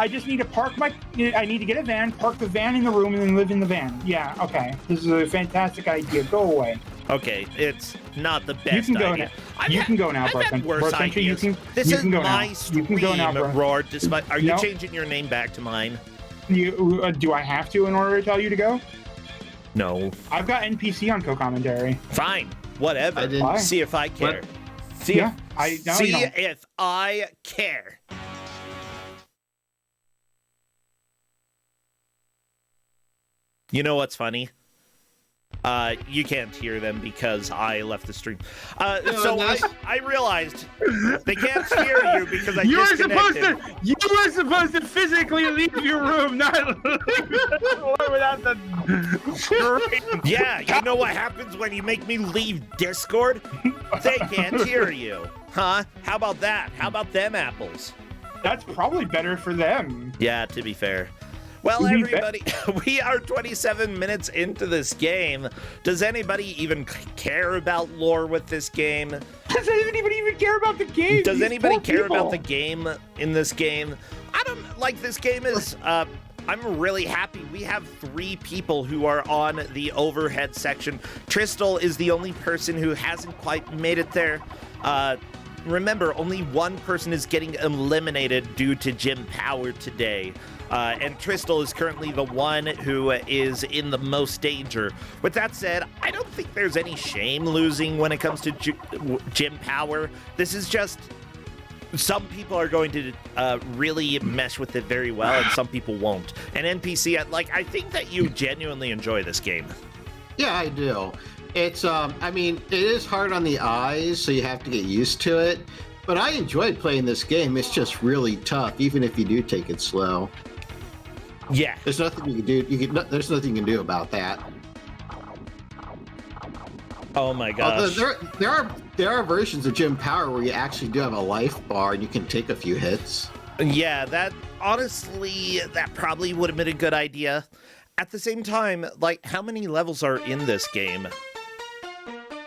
just need to park my. I need to get a van, park the van in the room, and then live in the van. Yeah. Okay. This is a fantastic idea. Go away. Okay, it's not the best You can go idea. now. You can go now, I've had Bro worse Century, ideas. This you is can go my now. stream, You can go now, bro. Roar. Are you No. changing your name back to mine? Do I have to in order to tell you to go? No. I've got NPC on co-commentary. Fine. Whatever. I didn't- Why? See if I care. What? See Yeah, if, no, see you don't. if I care. You know what's funny? You can't hear them because I left the stream. I realized they can't hear you because I disconnected. You were supposed to physically leave your room, not leave without the screen. Yeah, you know what happens when you make me leave Discord? They can't hear you. Huh? How about that? How about them apples? That's probably better for them. Yeah, to be fair. Well, We need everybody, we are 27 minutes into this game. Does anybody even care about lore with this game? Does anybody even care about the game? Does These anybody poor care about people. the game in this game? I don't like this game is I'm really happy. We have 3 people who are on the overhead section. Tristal is the only person who hasn't quite made it there. Remember, only one person is getting eliminated due to Jim Power today. And Tristal is currently the one who is in the most danger. With that said, I don't think there's any shame losing when it comes to Jim Power. This is just... Some people are going to really mesh with it very well, and some people won't. And NPC, I think that you genuinely enjoy this game. Yeah, I do. It's, I mean, it is hard on the eyes, so you have to get used to it. But I enjoyed playing this game. It's just really tough, even if you do take it slow. Yeah. There's nothing you can do. There's nothing you can do about that. Oh my gosh. There are versions of Jim Power where you actually do have a life bar and you can take a few hits. Yeah, that honestly, that probably would have been a good idea. At the same time, how many levels are in this game?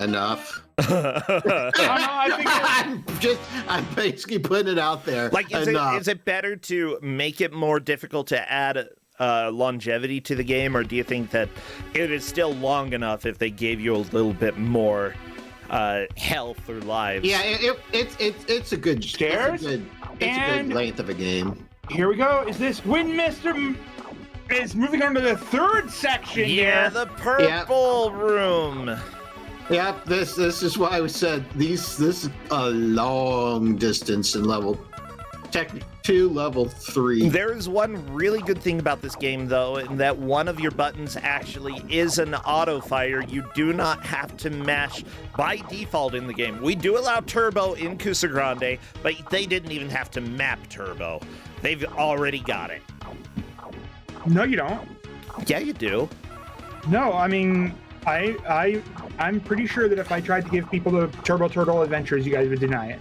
Enough. I think I'm basically putting it out there. Is it better to make it more difficult to add longevity to the game, or do you think that it is still long enough if they gave you a little bit more health or lives? Yeah, it's a good Stairs? It's a good length of a game. Here we go. Is this Windmaster is moving on to the 3rd section Yeah, here? the purple room. Yeah, this is why I said this is a long distance in level 2, level 3. There is one really good thing about this game, though, in that one of your buttons actually is an auto fire. You do not have to mash by default in the game. We do allow turbo in Kusog7ande, but they didn't even have to map turbo. They've already got it. No, you don't. Yeah, you do. No, I mean, I'm pretty sure that if I tried to give people the Turbo Turtle Adventures, you guys would deny it.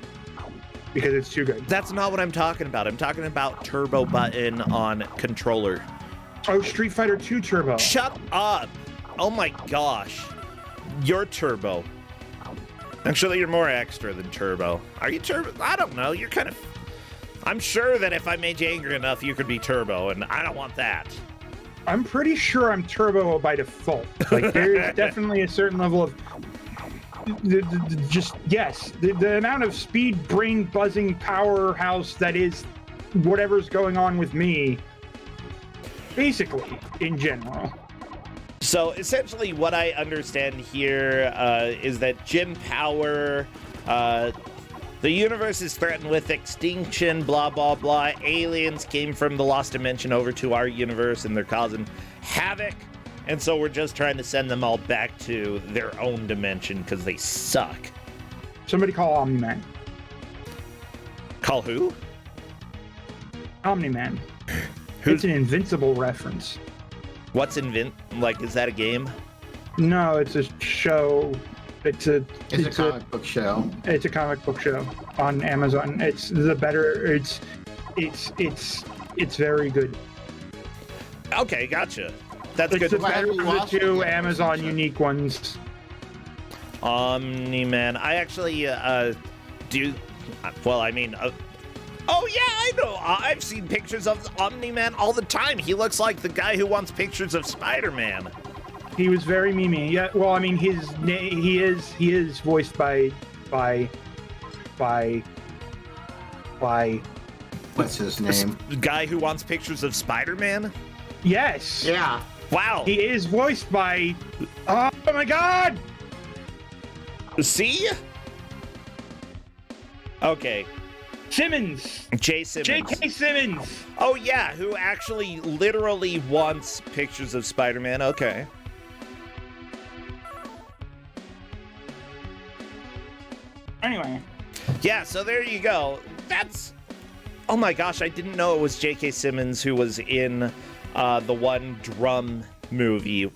Because it's too good. That's not what I'm talking about. I'm talking about turbo button on controller. Oh, Street Fighter 2 Turbo. Shut up. Oh my gosh. You're turbo. Actually, you're more extra than turbo. Are you turbo? I don't know. You're kind of... I'm sure that if I made you angry enough, you could be turbo, and I don't want that. I'm pretty sure I'm Turbo by default. There's definitely a certain level of... the amount of speed, brain buzzing powerhouse that is whatever's going on with me, basically, in general. So essentially what I understand here is that Jim Power, the universe is threatened with extinction, blah, blah, blah. Aliens came from the lost dimension over to our universe and they're causing havoc. And so we're just trying to send them all back to their own dimension because they suck. Somebody call Omni-Man. Call who? Omni-Man. Who's- It's an Invincible reference. What's is that a game? No, it's a show. It's a comic book show. It's a comic book show on Amazon. It's the better. It's very good. Okay, gotcha. That's It's good. the better of the watched it two yet. Amazon unique ones. Omni-Man. I actually do. Well, I mean, oh yeah, I know. I've seen pictures of Omni-Man all the time. He looks like the guy who wants pictures of Spider-Man. He was very memey. Yeah. Well, I mean, his name. He is voiced by. What's his name? The guy who wants pictures of Spider-Man. Yes. Yeah. Wow. He is voiced by. Oh my God. See? Okay. Simmons. J. Simmons. J.K. Simmons. Oh yeah, who actually literally wants pictures of Spider-Man. Okay. Anyway. Yeah, so there you go. That's... Oh my gosh, I didn't know it was J.K. Simmons who was in the one drum movie.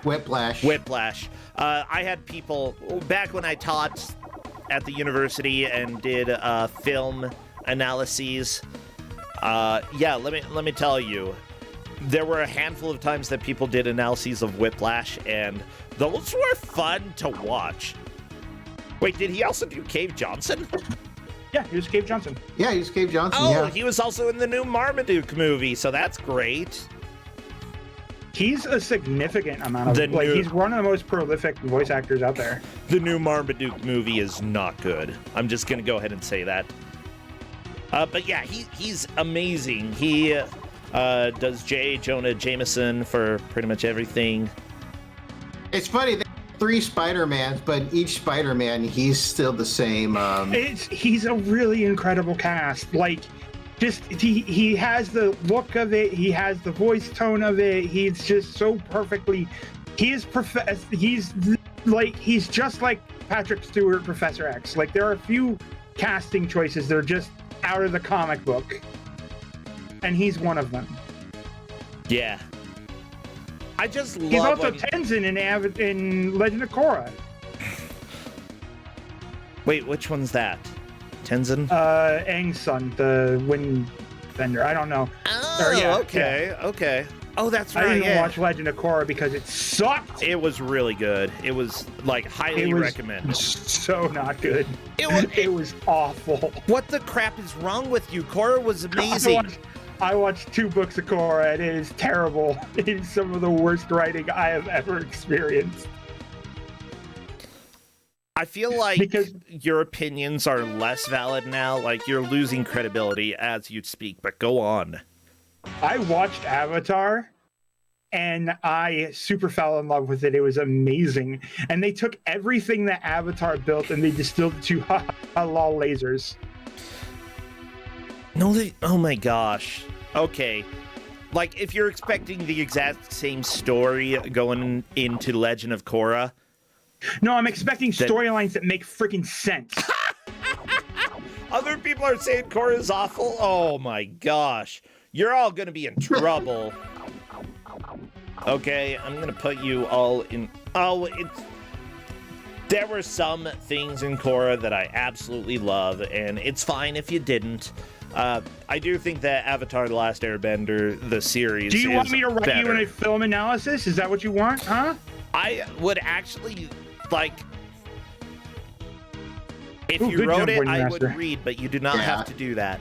Whiplash. I had people... Back when I taught at the university and did film analyses, yeah, let me tell you. there were a handful of times that people did analyses of Whiplash, and those were fun to watch. Wait, did he also do Cave Johnson? Yeah, he was Cave Johnson. Yeah, he's Cave Johnson. Oh, yeah. he was also in the new Marmaduke movie, so that's great. He's a significant amount of he's one of the most prolific voice actors out there. The new Marmaduke movie is not good. I'm just gonna go ahead and say that. But yeah, he's amazing. He does J. Jonah Jameson for pretty much everything. It's funny. There are 3 Spider-Mans, but each Spider-Man, he's still the same. He's a really incredible cast. Like, just he has the look of it. He has the voice tone of it. He's just so perfectly. He's just like Patrick Stewart, Professor X. Like, there are a few casting choices that are just out of the comic book, and he's one of them. Yeah. I just love. He's also Tenzin in Legend of Korra. Wait, which one's that? Tenzin? Aang's son, the Windbender. I don't know. Oh, okay. Oh, that's right. I didn't watch Legend of Korra because it sucked. It was really good. It was highly recommended. So not good. It was awful. What the crap is wrong with you? Korra was amazing. I watched 2 books of Korra, and it is terrible. It is some of the worst writing I have ever experienced. I feel like your opinions are less valid now. Like, you're losing credibility as you speak, but go on. I watched Avatar, and I super fell in love with it. It was amazing. And they took everything that Avatar built, and they distilled it to lol lasers. No, oh my gosh. Okay. Like, if you're expecting the exact same story going into Legend of Korra. No, I'm expecting storylines that make freaking sense. Other people are saying Korra is awful. Oh my gosh. You're all gonna be in trouble. Okay, I'm gonna put you all in. Oh, there were some things in Korra that I absolutely love, and it's fine if you didn't. I do think that Avatar: The Last Airbender, the series, do you want me to write you in a film analysis? Is that what you want, huh? I would actually like. If you good wrote job, it, I Master. would read, but you do not have to do that.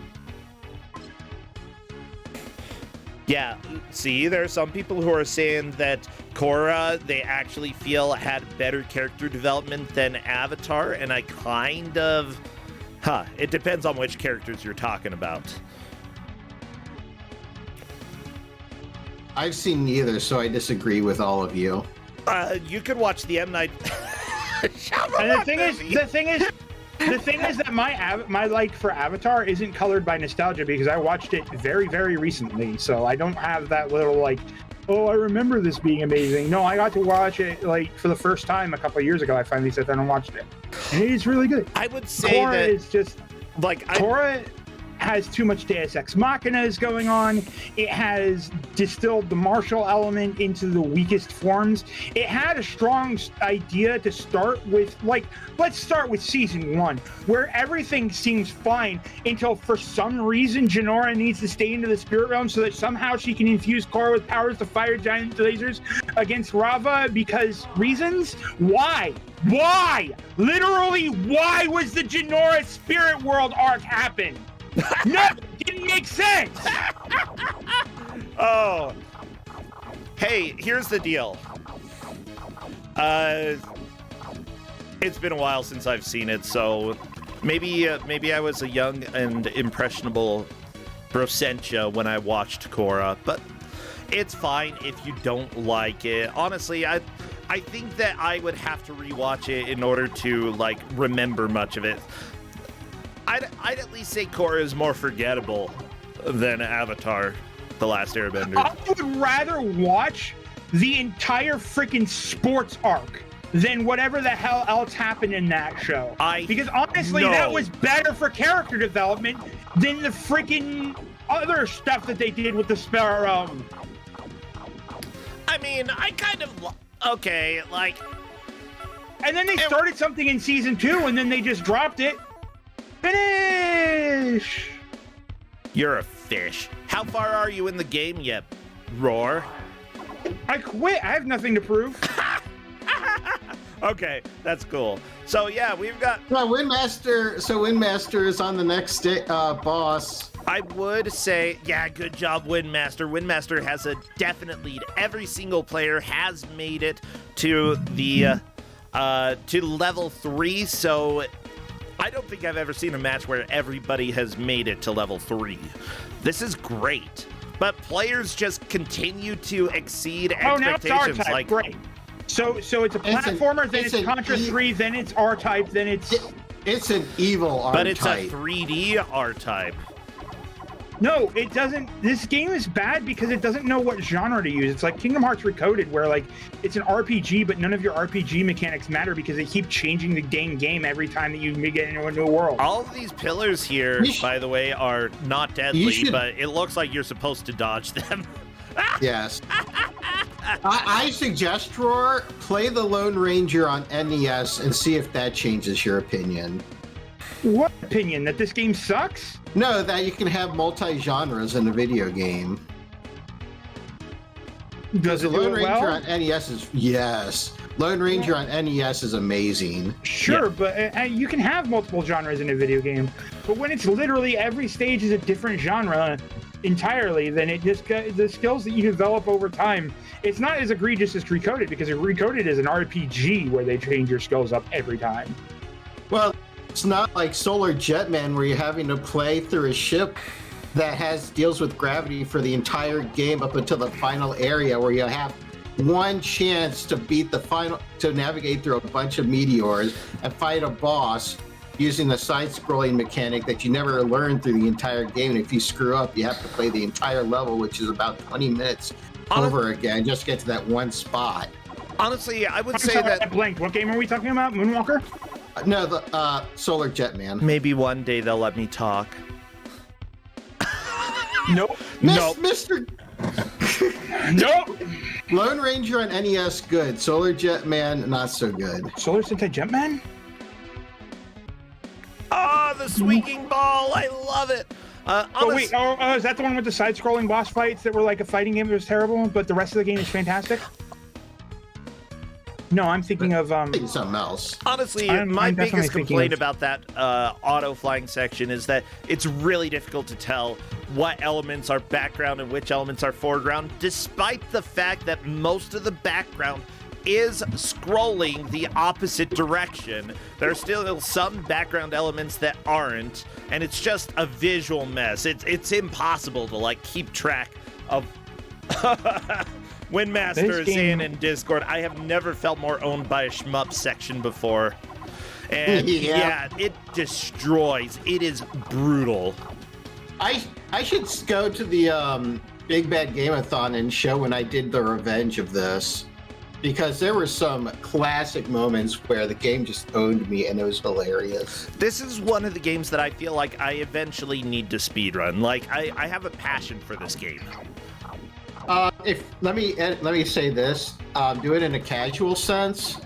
Yeah, see, there are some people who are saying that Korra, they actually feel had better character development than Avatar, and I kind of... it depends on which characters you're talking about. I've seen neither, so I disagree with all of you. You could watch the M. Night... And the thing is that my like for Avatar isn't colored by nostalgia because I watched it very, very recently. So I don't have that little like, oh, I remember this being amazing. No, I got to watch it like for the first time a couple of years ago. I finally sat down and watched it. And it is really good. I would say Korra that is just like Korra has too much Deus Ex Machinas going on. It has distilled the martial element into the weakest forms. It had a strong idea to start with, like, let's start with season 1, where everything seems fine until for some reason Jinora needs to stay into the spirit realm so that somehow she can infuse Korra with powers to fire giant lasers against Rava because reasons? Why? Why? Literally, why was the Jinora spirit world arc happen? No, it didn't make sense. Oh. Hey, here's the deal. It's been a while since I've seen it, so maybe I was a young and impressionable Brosentia when I watched Korra, but it's fine if you don't like it. Honestly, I think that I would have to rewatch it in order to like remember much of it. I'd at least say Korra is more forgettable than Avatar: The Last Airbender. I would rather watch the entire freaking sports arc than whatever the hell else happened in that show. Because honestly, that was better for character development than the freaking other stuff that they did with the Spirit Realm. I mean, I kind of... Okay, like... And then they started something in season 2, and then they just dropped it. Finish! You're a fish. How far are you in the game yet? Roar. I quit. I have nothing to prove. Okay, that's cool. So yeah, we've got. Well, Windmaster. So Windmaster is on the next boss. I would say, yeah, good job, Windmaster. Windmaster has a definite lead. Every single player has made it to the to level 3. So I don't think I've ever seen a match where everybody has made it to level 3. This is great. But players just continue to exceed expectations. Now it's R-type. Like, great. So it's a platformer, then it's Contra 3, then it's R-type, then it's... It's an evil R-type. But it's a 3D R-type. No, it doesn't. This game is bad because it doesn't know what genre to use. It's like Kingdom Hearts Recoded, where like it's an RPG, but none of your RPG mechanics matter because they keep changing the game every time that you get into a new world. All of these pillars here, by the way, are not deadly, but it looks like you're supposed to dodge them. Yes. I suggest, Roar, play the Lone Ranger on NES and see if that changes your opinion. What opinion? That this game sucks? No, that you can have multi-genres in a video game. Does it Lone do it Ranger well? on NES is... Yes. Lone Ranger on NES is amazing. Sure, but you can have multiple genres in a video game. But when it's literally every stage is a different genre entirely, then it just the skills that you develop over time, it's not as egregious as Recoded, because Recoded is an RPG where they change your skills up every time. Well, it's not like Solar Jetman where you're having to play through a ship that deals with gravity for the entire game up until the final area where you have one chance to navigate through a bunch of meteors and fight a boss using the side-scrolling mechanic that you never learned through the entire game. And if you screw up, you have to play the entire level, which is about 20 minutes over again, just to get to that one spot. Honestly, I would say that... I blanked. What game are we talking about? Moonwalker? No, the Solar Jetman. Maybe one day they'll let me talk. Nope. Nope. Mr. Nope. Lone Ranger on NES, good. Solar Jetman, not so good. Solar Sentai Jumpman? Oh, the swinging ball! I love it. Is that the one with the side-scrolling boss fights that were like a fighting game that was terrible, but the rest of the game is fantastic? No, I'm thinking of something else. Honestly, my I'm biggest complaint of... about that auto flying section is that it's really difficult to tell what elements are background and which elements are foreground, despite the fact that most of the background is scrolling the opposite direction. There are still some background elements that aren't, and it's just a visual mess. It's impossible to like keep track of. Windmaster is saying in Discord, I have never felt more owned by a shmup section before. And yeah, it destroys. It is brutal. I should go to the Big Bad Game-a-thon and show when I did the revenge of this, because there were some classic moments where the game just owned me and it was hilarious. This is one of the games that I feel like I eventually need to speedrun. Like, I have a passion for this game. Let me say this, do it in a casual sense,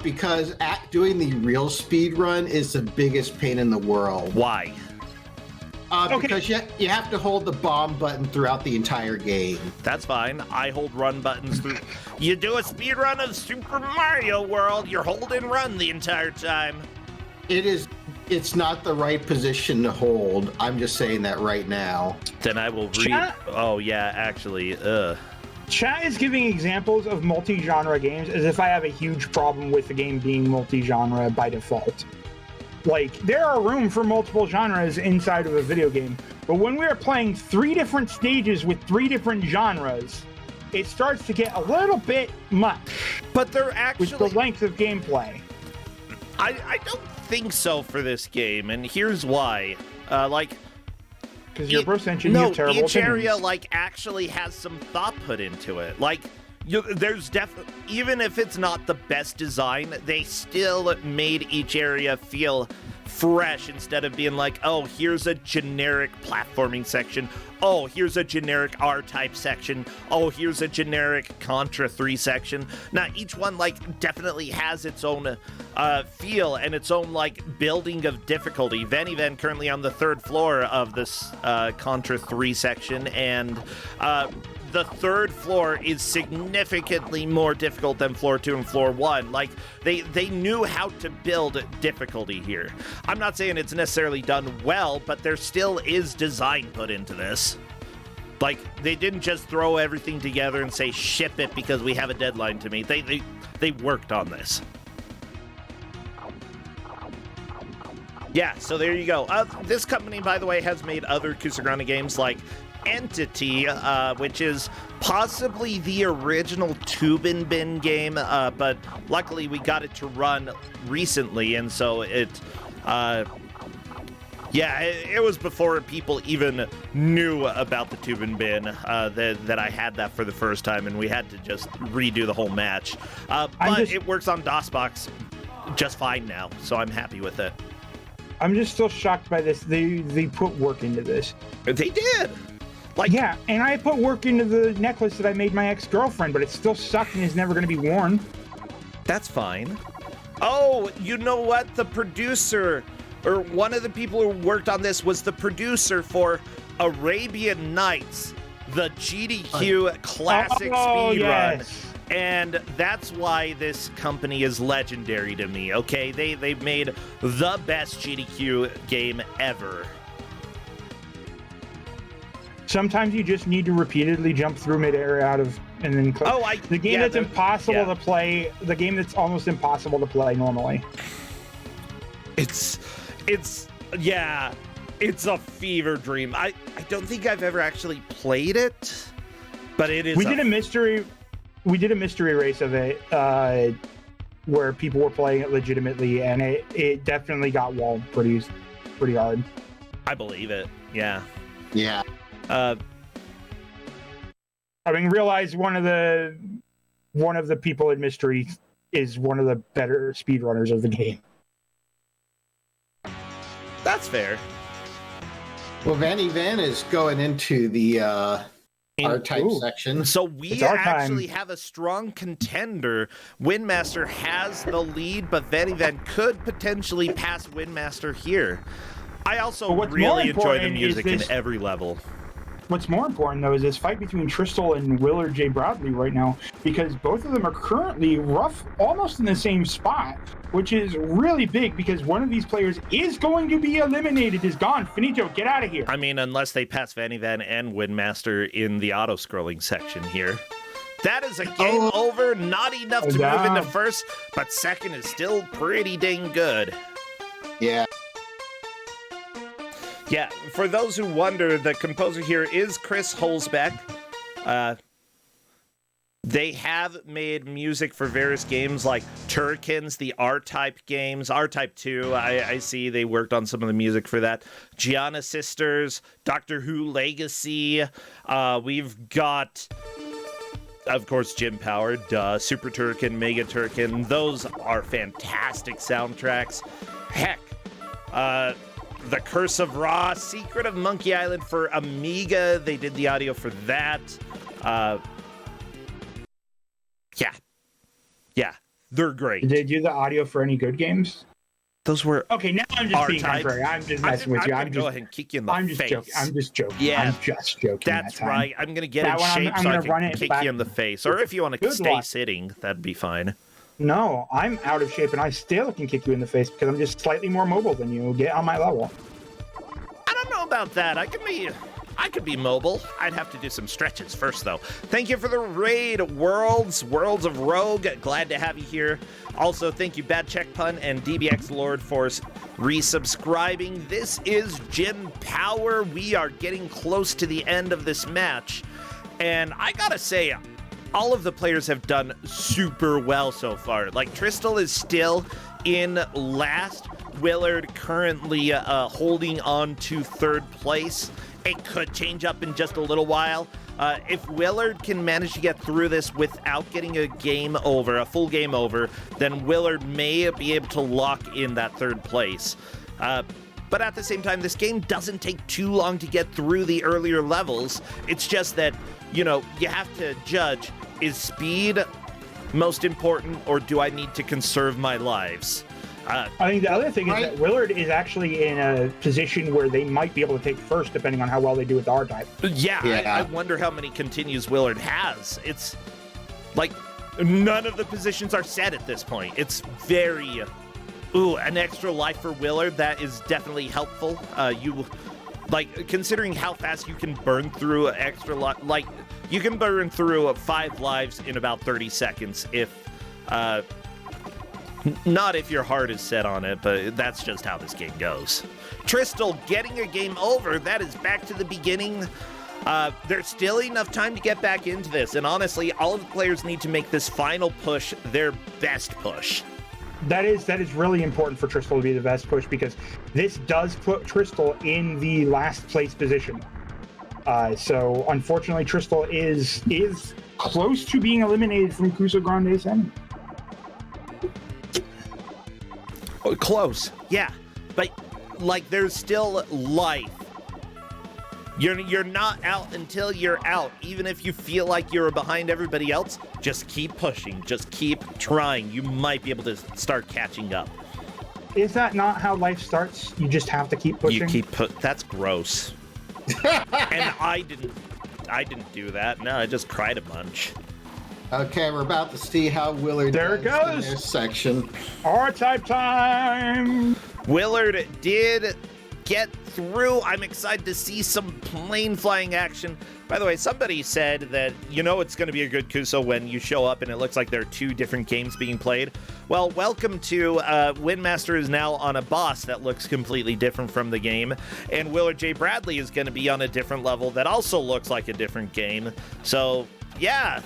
because doing the real speed run is the biggest pain in the world. Why? Because you have to hold the bomb button throughout the entire game. That's fine. I hold run buttons through. You do a speed run of Super Mario World, you're holding run the entire time. It's not the right position to hold. I'm just saying that right now. Then I will read. Oh yeah, actually, Chat is giving examples of multi-genre games as if I have a huge problem with the game being multi-genre by default. Like, there are room for multiple genres inside of a video game, but when we are playing 3 different stages with 3 different genres, it starts to get a little bit much. But they're actually... with the length of gameplay. I don't think so for this game, and here's why. Because you're Burst Engine, you have terrible each area opinions. like actually has some thought put into it. Like, there's definitely, even if it's not the best design, they still made each area feel fresh instead of being like, oh, here's a generic platforming section. Oh, here's a generic R-type section. Oh, here's a generic Contra 3 section. Now, each one, like, definitely has its own feel and its own, like, building of difficulty. Veniven currently on the 3rd floor of this Contra 3 section, and the third floor is significantly more difficult than floor 2 and floor 1. Like, they knew how to build difficulty here. I'm not saying it's necessarily done well, but there still is design put into this. Like, they didn't just throw everything together and say, ship it because we have a deadline to meet. They worked on this. Yeah, so there you go. This company, by the way, has made other Kusog7ande games like Entity, which is possibly the original Kusog7ande game, but luckily we got it to run recently, and so it was before people even knew about the Kusog7ande that I had that for the first time, and we had to just redo the whole match. But it works on DOSBox just fine now, so I'm happy with it. I'm just still shocked by this. They put work into this. They did. Like, yeah, and I put work into the necklace that I made my ex-girlfriend, but it still sucked and is never going to be worn. That's fine. Oh, you know what? The producer, or one of the people who worked on this, was the producer for Arabian Nights, the GDQ classic speedrun. Yes. And that's why this company is legendary to me, okay? They've made the best GDQ game ever. Sometimes you just need to repeatedly jump through midair and then click. The game that's impossible to play, the game that's almost impossible to play normally. It's a fever dream. I don't think I've ever actually played it, but it is. We did a mystery race of it where people were playing it legitimately, and it definitely got walled pretty hard. I believe it. Yeah. Yeah. I mean, realize one of the people in mystery is one of the better speedrunners of the game. That's fair. Well, Vanny Van is going into the R-Type section. So we actually have a strong contender. Windmaster has the lead, but Vanny Van could potentially pass Windmaster here. I also really enjoy the music in every level. What's more important, though, is this fight between Tristal and Willard J. Broadley right now, because both of them are currently almost in the same spot, which is really big because one of these players is going to be eliminated, is gone. Finito, get out of here. I mean, unless they pass Vanny Van and Windmaster in the auto-scrolling section here. That is a game over, not enough to move into first, but second is still pretty dang good. Yeah. Yeah, for those who wonder, the composer here is Chris Holzbeck. They have made music for various games like Turrikins, the R-Type games, R-Type 2. I see they worked on some of the music for that. Gianna Sisters, Doctor Who Legacy. We've got, of course, Jim Power, Super Turrican, Mega Turrican. Those are fantastic soundtracks. Heck, The Curse of Ra, Secret of Monkey Island for Amiga. They did the audio for that. Yeah, they're great. Did they do the audio for any good games? Those were okay. Now I'm just being contrary. I'm just messing with you. I'm just go ahead and kick you in the face. Joking. I'm just joking. Yeah, I'm just joking. That's right. I'm gonna get in shape so I can kick you in the face. Or if you want to stay sitting, that'd be fine. No, I'm out of shape and I still can kick you in the face because I'm just slightly more mobile than you. Get on my level. I don't know about that. I could be mobile. I'd have to do some stretches first, though. Thank you for the raid, Worlds of Rogue. Glad to have you here. Also, thank you, Bad Check Pun and DBX Lord for resubscribing. This is Jim Power. We are getting close to the end of this match. And I gotta say, all of the players have done super well so far. Like, Tristal is still in last. Willard currently holding on to third place. It could change up in just a little while. If Willard can manage to get through this without getting a full game over, then Willard may be able to lock in that third place. But at the same time, this game doesn't take too long to get through the earlier levels. It's just that, you have to judge, is speed most important or do I need to conserve my lives? I think the other thing is that Willard is actually in a position where they might be able to take first, depending on how well they do with the R-Type. Yeah. I wonder how many continues Willard has. It's like none of the positions are set at this point. It's very, an extra life for Willard. That is definitely helpful. Considering how fast you can burn through extra life, like you can burn through 5 lives in about 30 seconds if, not if your heart is set on it, but that's just how this game goes. Tristal getting a game over. That is back to the beginning. There's still enough time to get back into this, and honestly, all of the players need to make this final push their best push. That is really important for Tristal to be the best push, because this does put Tristal in the last place position. So unfortunately, Tristal is close to being eliminated from Kusog7ande. Close, yeah, but like there's still life. You're not out until you're out. Even if you feel like you're behind everybody else, just keep pushing, just keep trying. You might be able to start catching up. Is that not how life starts? You just have to keep pushing. That's gross. And I didn't do that. No, I just cried a bunch. Okay, we're about to see how Willard there it does goes. in this section. R-Type time! Willard did get through. I'm excited to see some plane flying action. By the way, somebody said that it's going to be a good Kuso when you show up and it looks like there are 2 different games being played. Well, welcome to Windmaster is now on a boss that looks completely different from the game, and Willard J. Bradley is going to be on a different level that also looks like a different game. So, yeah.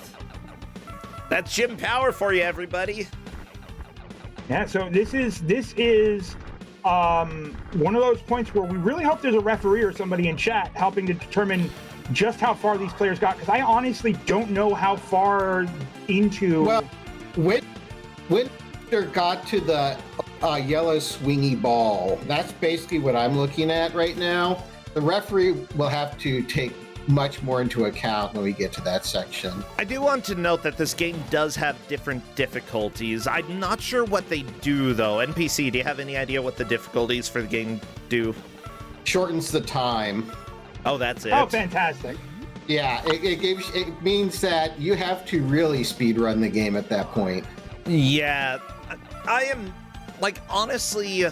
That's Jim Power for you, everybody. Yeah, so this is one of those points where we really hope there's a referee or somebody in chat helping to determine just how far these players got, because I honestly don't know how far into... Well, when got to the yellow swingy ball, that's basically what I'm looking at right now. The referee will have to take much more into account when we get to that section. I do want to note that this game does have different difficulties. I'm not sure what they do, though. NPC, do you have any idea what the difficulties for the game do? Shortens the time. Oh, that's it. Oh, fantastic. Yeah, it means that you have to really speed run the game at that point. Yeah, I am, honestly,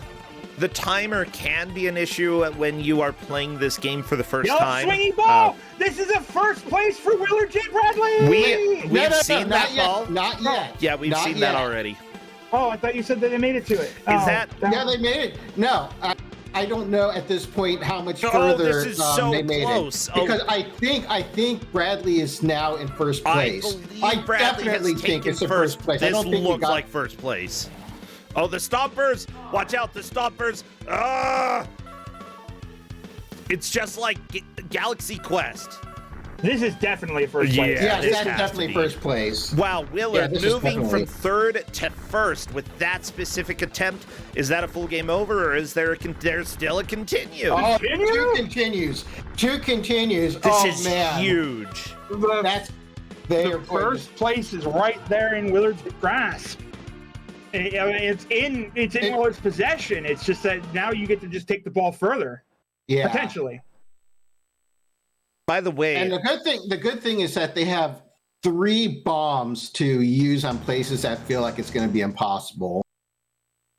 the timer can be an issue when you are playing this game for the first time. Swingy ball! This is a first place for Willard J. Bradley! We've seen that ball. Not yet. Yeah, we've seen that already. Oh, I thought you said that they made it to it. Yeah, they made it. No, I don't know at this point how much further this is so they made close. it. Because I think Bradley is now in first place. I definitely think it's the first place. This looks like first place. Oh, the stompers! Watch out, the stompers! It's just like Galaxy Quest. This is definitely a first place. Yeah, that's definitely first place. Wow, Willard moving from third to first with that specific attempt. Is that a full game over, or is there's still a continue? Oh, 2 continues. 2 continues. This is huge. The first place is right there in Willard's grasp. It's in Willard's possession. It's just that now you get to just take the ball further. Yeah. Potentially. By the way, and the good thing is that they have 3 bombs to use on places that feel like it's going to be impossible,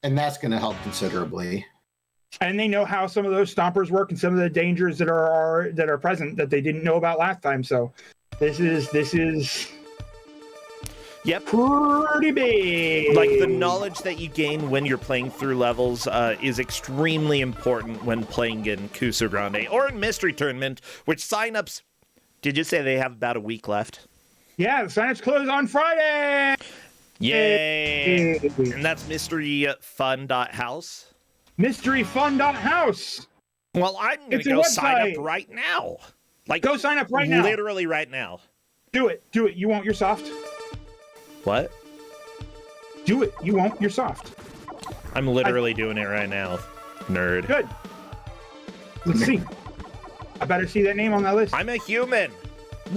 and that's going to help considerably. And they know how some of those stompers work and some of the dangers that are present that they didn't know about last time. So this is yep, pretty big. Like the knowledge that you gain when you're playing through levels is extremely important when playing in Kusog7ande or in Mystery Tournament, which signups, did you say they have about a week left? Yeah, the signups close on Friday. Yay! And that's mysteryfun.house. Mysteryfun.house. Well, I'm going to go sign up right now. Go sign up right now. Literally right now. Do it. You want your soft? What? Do it. You won't. You're soft. I'm literally doing it right now. Nerd. Good. Let's see. I better see that name on that list. I'm a human.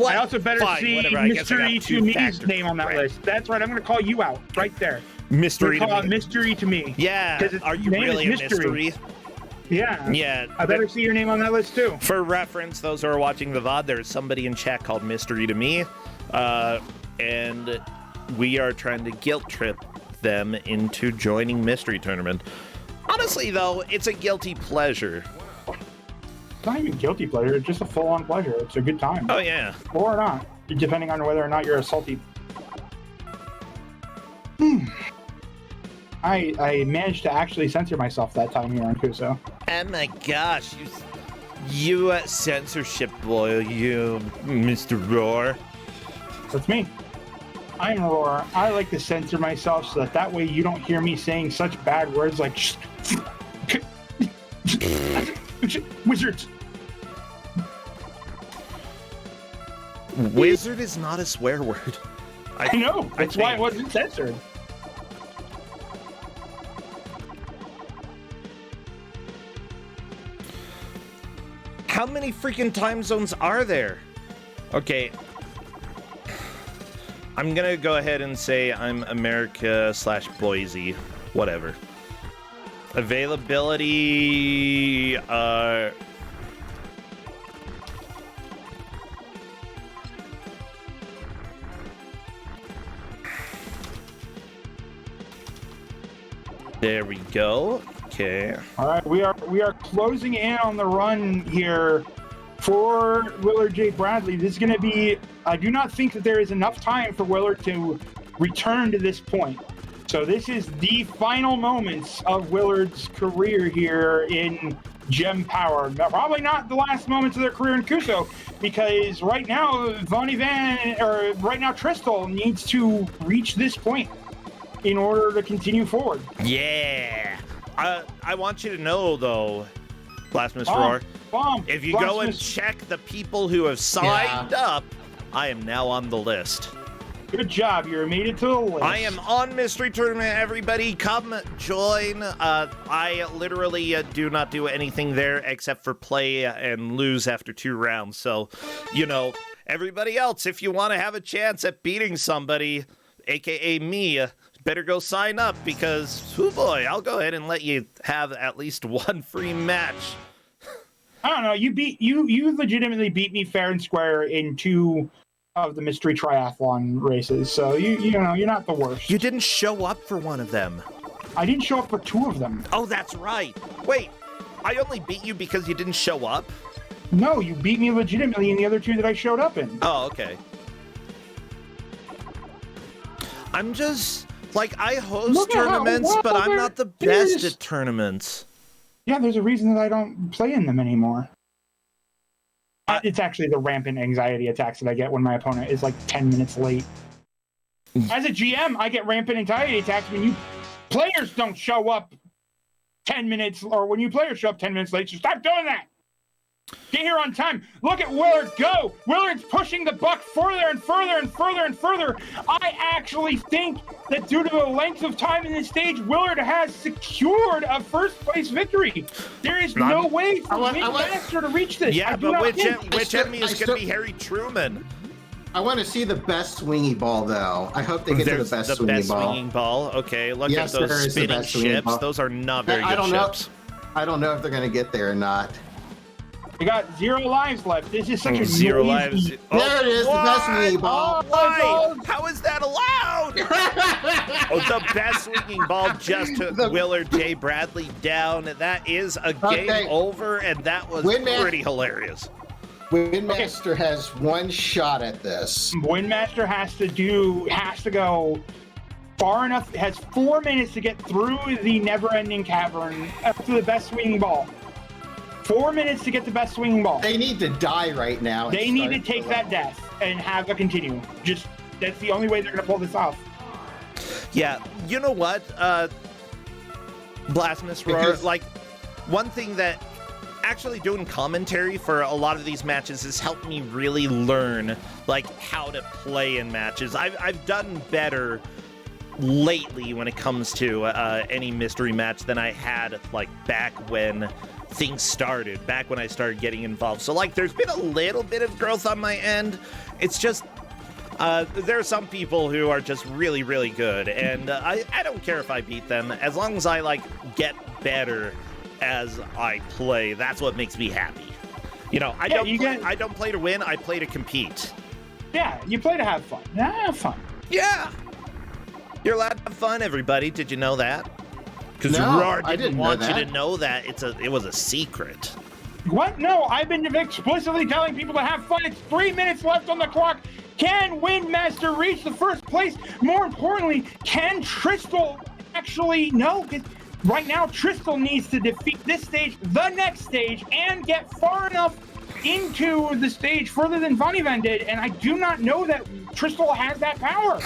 I also better see Mystery to Me's name on that list. That's right. I'm going to call you out right there. Mystery They call to it me. mystery to me. Yeah. 'Cause its Are you name is really a Mystery. mystery? Yeah. Yeah. I better see your name on that list too. For reference, those who are watching the VOD, there's somebody in chat called Mystery to Me, and we are trying to guilt trip them into joining Mystery Tournament. Honestly, though, it's a guilty pleasure. It's not even guilty pleasure. It's just a full-on pleasure. It's a good time. Oh, yeah. Or not, depending on whether or not you're a salty. I managed to actually censor myself that time here on Kuso. Oh my gosh, you censorship boy, you Mr. Roar. That's me. I'm Roar. I like to censor myself so that way you don't hear me saying such bad words like wizards. Wizard is not a swear word. I know. That's why it think. wasn't censored. How many freaking time zones are there? Okay. I'm gonna go ahead and say I'm America/Boise. Whatever. Availability, there we go. Okay. All right, we are closing in on the run here for Willard J. Bradley. This is going to be. I do not think that there is enough time for Willard to return to this point. So this is the final moments of Willard's career here in Gem Power. Probably not the last moments of their career in Kuso, because right now right now Tristal needs to reach this point in order to continue forward. Yeah. I want you to know, though, Blasphemous Roar, if you go and check the people who have signed up, I am now on the list. Good job. You made it to the list. I am on Mystery Tournament, everybody. Come join. I literally do not do anything there except for play and lose after 2 rounds. So, everybody else, if you want to have a chance at beating somebody, a.k.a. me, better go sign up because, oh boy, I'll go ahead and let you have at least one free match. I don't know. You legitimately beat me fair and square in 2 of the mystery triathlon races. So you're not the worst. You didn't show up for one of them. I didn't show up for 2 of them. Oh, that's right. Wait, I only beat you because you didn't show up? No, you beat me legitimately in the other 2 that I showed up in. Oh, okay. I'm just... I host tournaments, but I'm not the best at tournaments. Yeah, there's a reason that I don't play in them anymore. It's actually the rampant anxiety attacks that I get when my opponent is 10 minutes late. As a GM, I get rampant anxiety attacks when players don't show up 10 minutes, or when you players show up 10 minutes late. So stop doing that. Get here on time. Look at Willard go. Willard's pushing the buck further and further and further and further. I actually think that due to the length of time in this stage, Willard has secured a first place victory. There is no way for Wingmaster to reach this. Yeah, but which enemy is going to be Harry Truman? I want to see the best swingy ball, though. I hope they get to the best swinging ball. Okay, look at those spinning ships. Those are not very good ships. I don't know if they're going to get there or not. We got 0 lives left. This is such a 0 lives. There it is, the best swinging ball. Why? How is that allowed? The best swinging ball just took Willard J. Bradley down. That is a game over, and that was pretty hilarious. Windmaster has 1 shot at this. Windmaster has to go far enough. Has 4 minutes to get through the never-ending cavern up to the best swinging ball. 4 minutes to get the best swinging ball. They need to die right now. They need to take that death and have it continue. That's the only way they're going to pull this off. Yeah, you know what, Blasphemous Roar, one thing that actually doing commentary for a lot of these matches has helped me really learn, how to play in matches. I've done better lately when it comes to any mystery match than I had, back when things started, back when I started getting involved. So, there's been a little bit of growth on my end. It's just, There are some people who are just really, really good, and I don't care if I beat them, as long as I, like, get better as I play. That's what makes me happy. You know, I don't play to win, I play to compete. Yeah, you play to have fun. Have fun. Yeah! You're allowed to have fun, everybody. Did you know that? Because No, Roar I didn't didn't know want you that. to know that. It was a secret. What? No, I've been explicitly telling people to have fun. It's 3 minutes left on the clock. Can Windmaster reach the first place? More importantly, can Tristal actually? No, because right now Tristal needs to defeat this stage, the next stage, and get far enough into the stage further than Vanivan did, and I do not know that Tristal has that power.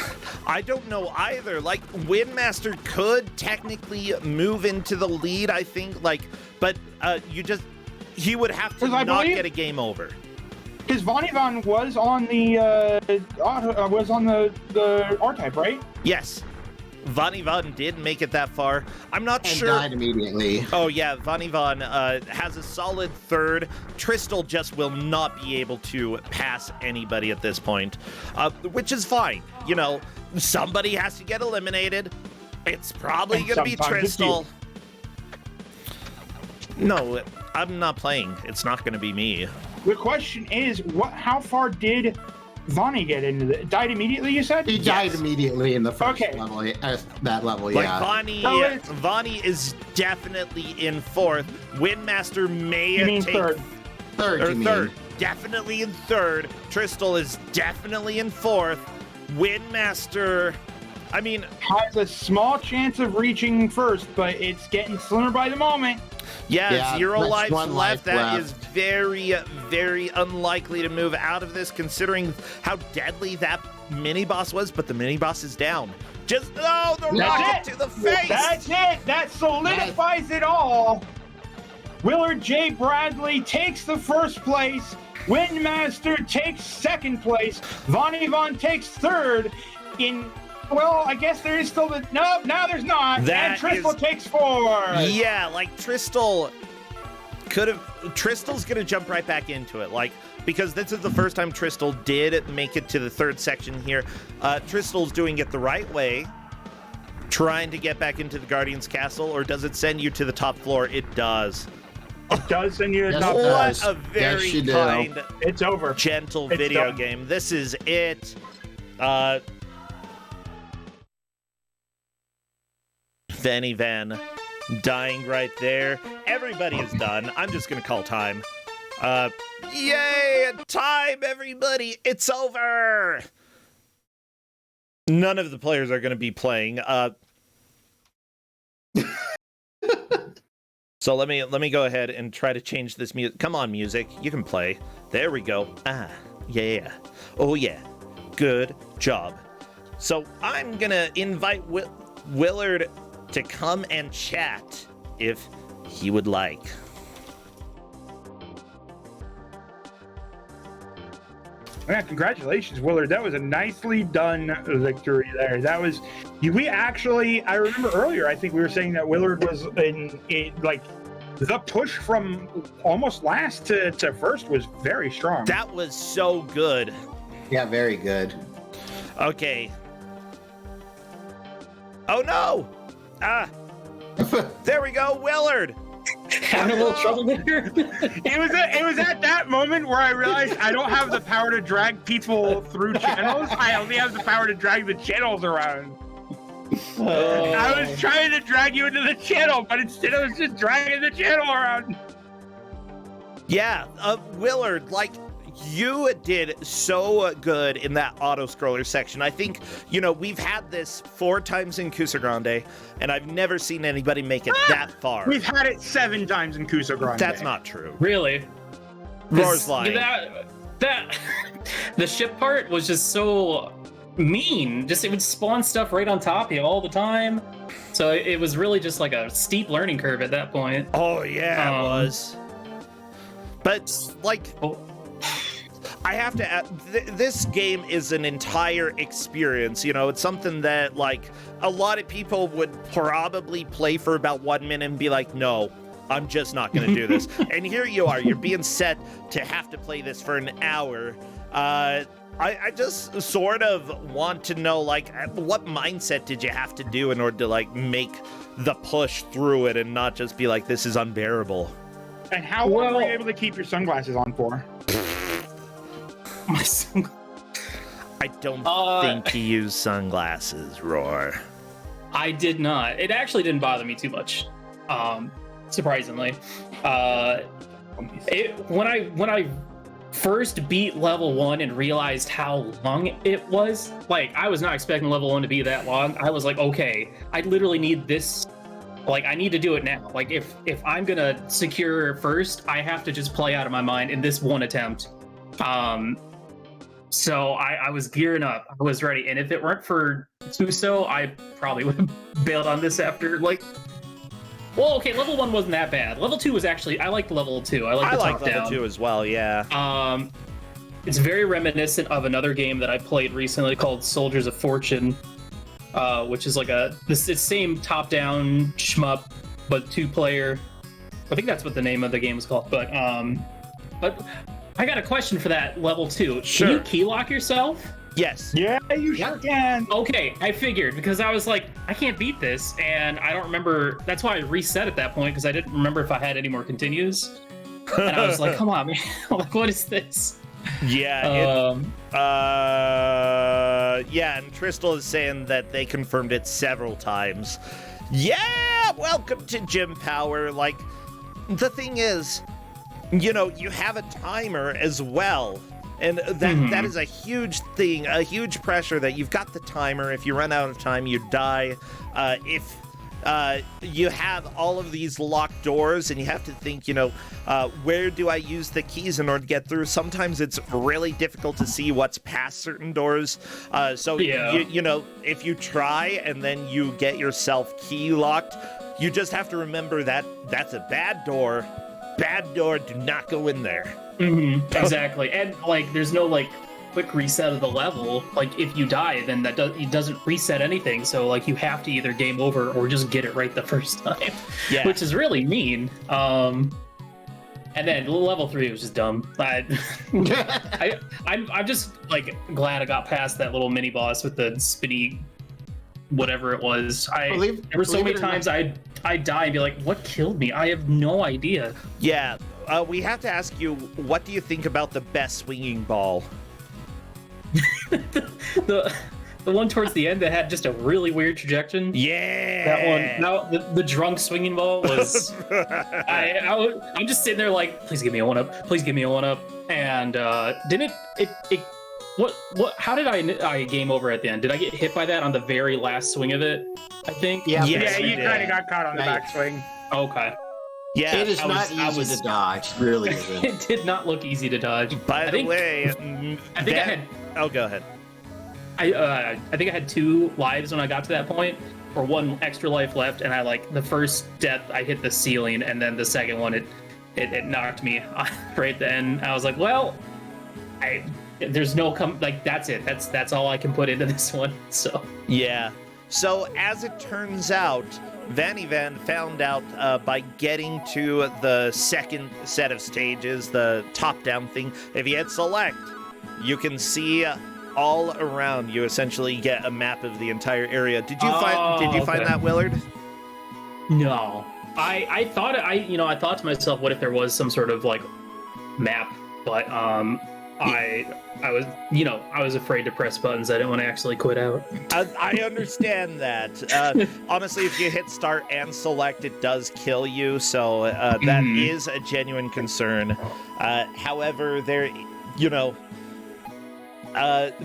I don't know either. Like, Windmaster could technically move into the lead, I think, like, but he would have to not get a game over. Because Vanivan was on the R-Type, right? Yes. Vanivan did make it that far. I'm not And sure. died immediately. Oh, yeah, Vanivan has a solid third. Tristal just will not be able to pass anybody at this point, which is fine. You know, somebody has to get eliminated. It's probably going to be Tristal. No, I'm not playing. It's not going to be me. The question is, how far did Vani get into it? Died immediately, you said? He died immediately in the first Okay. level. That level, Like, yeah. Vani is definitely in fourth. Windmaster may You mean take third? Third, you mean. third. Definitely in third. Tristal is definitely in fourth. Windmaster, I mean, Has a small chance of reaching first, but it's getting slimmer by the moment. yeah, 0 that's lives one left. life That left. is very, very unlikely to move out of this, considering how deadly that mini boss was. But the mini boss is down. The rocket to the face. That's it. That solidifies it all. Willard J. Bradley takes the first place. Windmaster takes second place. Vanivan takes third. Well, I guess there is still no, there's not. And Tristal takes fourth. Yeah, like Tristal's gonna jump right back into it, like, because this is the first time Tristal did make it to the third section here. Tristal's doing it the right way, trying to get back into the Guardian's Castle, or does it send you to the top floor? It does. It does send you to the Yes, top it floor. does. What a very Yes, you do. kind, It's over. gentle It's video done. game. This is it. Vanny Van dying right there. Everybody is done. I'm just gonna call time. Yay! Time, everybody! It's over! None of the players are gonna be playing. So let me go ahead and try to change this music. Come on, music. You can play. There we go. Ah, yeah. Oh, yeah. Good job. So I'm gonna invite Willard to come and chat if he would like. Yeah, congratulations, Willard. That was a nicely done victory there. That was, I remember earlier, I think we were saying that Willard was in like, the push from almost last to first was very strong. That was so good. Yeah, very good. Okay. Oh no! There we go, Willard! Having a little trouble there. It was at that moment where I realized I don't have the power to drag people through channels. I only have the power to drag the channels around. I was trying to drag you into the channel, but instead I was just dragging the channel around. Yeah, Willard, like, you did so good in that auto-scroller section. I think, we've had this 4 times in Kusog7ande, and I've never seen anybody make it that far. We've had it 7 times in Kusog7ande. That's not true. Really? Roar's lying. That the ship part was just so mean. Just, it would spawn stuff right on top of you all the time. So it was really just like a steep learning curve at that point. Oh, yeah, it was. But, like... I have to add, this game is an entire experience, it's something that, like, a lot of people would probably play for about 1 minute and be like, no, I'm just not going to do this. And here you are, you're being set to have to play this for an hour. I just sort of want to know, like, what mindset did you have to do in order to, like, make the push through it and not just be like, this is unbearable? And how long were you able to keep your sunglasses on for? My son. I don't think he used sunglasses, Roar. I did not. It actually didn't bother me too much, surprisingly. When I first beat level 1 and realized how long it was, like, I was not expecting level 1 to be that long. I was like, okay, I literally need this. Like, I need to do it now. Like, if I'm gonna secure first, I have to just play out of my mind in this one attempt. So I was gearing up. I was ready. And if it weren't for Suso, I probably would have bailed on this after, like... Well, okay, level 1 wasn't that bad. Level 2 was actually... I liked level 2. I like level 2 as well, yeah. It's very reminiscent of another game that I played recently called Soldiers of Fortune, which is like the same top-down shmup, but 2-player. I think that's what the name of the game is called. But I got a question for that level 2. Sure. Can you key lock yourself? Yes. Yeah, you sure can. Okay, I figured, because I was like, I can't beat this, and I don't remember. That's why I reset at that point, because I didn't remember if I had any more continues. And I was like, come on, man. Like, what is this? Yeah. Yeah, and Tristal is saying that they confirmed it several times. Yeah, welcome to Gym Power. Like, the thing is, you know, you have a timer as well. And that is a huge thing, a huge pressure that you've got the timer. If you run out of time, you die. If you have all of these locked doors and you have to think, you know, where do I use the keys in order to get through? Sometimes it's really difficult to see what's past certain doors. So, you know, if you try and then you get yourself key locked, you just have to remember that that's a bad door. Bad door, do not go in there. Exactly. And, like, there's no, like, quick reset of the level. Like, if you die, then it doesn't reset anything. So, like, you have to either game over or just get it right the first time. Yeah. Which is really mean. And then level 3 was just dumb. I'm just, like, glad I got past that little mini boss with the spinny whatever it was. There were so many times I'd die and be like, what killed me? I have no idea. Yeah. We have to ask you, what do you think about the best swinging ball? the one towards the end that had just a really weird trajectory. Yeah, that one. Now the drunk swinging ball was. I'm just sitting there like, please give me a 1-up. Please give me a 1-up. And didn't it? What? How did I game over at the end? Did I get hit by that on the very last swing of it? I think. Yeah, you kind of got caught on the backswing. Okay. Yeah, it is not easy to dodge. Really isn't. It did not look easy to dodge. By the way, I think I had. Oh, go ahead. I think I had 2 lives when I got to that point, or 1 extra life left, and the first death I hit the ceiling, and then the second one it knocked me right then. I was like, well, there's no that's it. That's all I can put into this one. So yeah. So as it turns out, Van found out by getting to the second set of stages, the top-down thing, if you hit select, you can see all around. You essentially get a map of the entire area. Did you find that, Willard? No. I thought to myself, what if there was some sort of like map, but I was afraid to press buttons. I didn't want to actually quit out. I understand that. Honestly, if you hit start and select, it does kill you. So that is a genuine concern. However, there,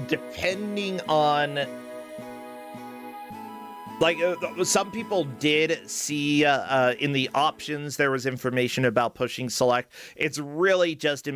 depending on, some people did see in the options, there was information about pushing select. It's really just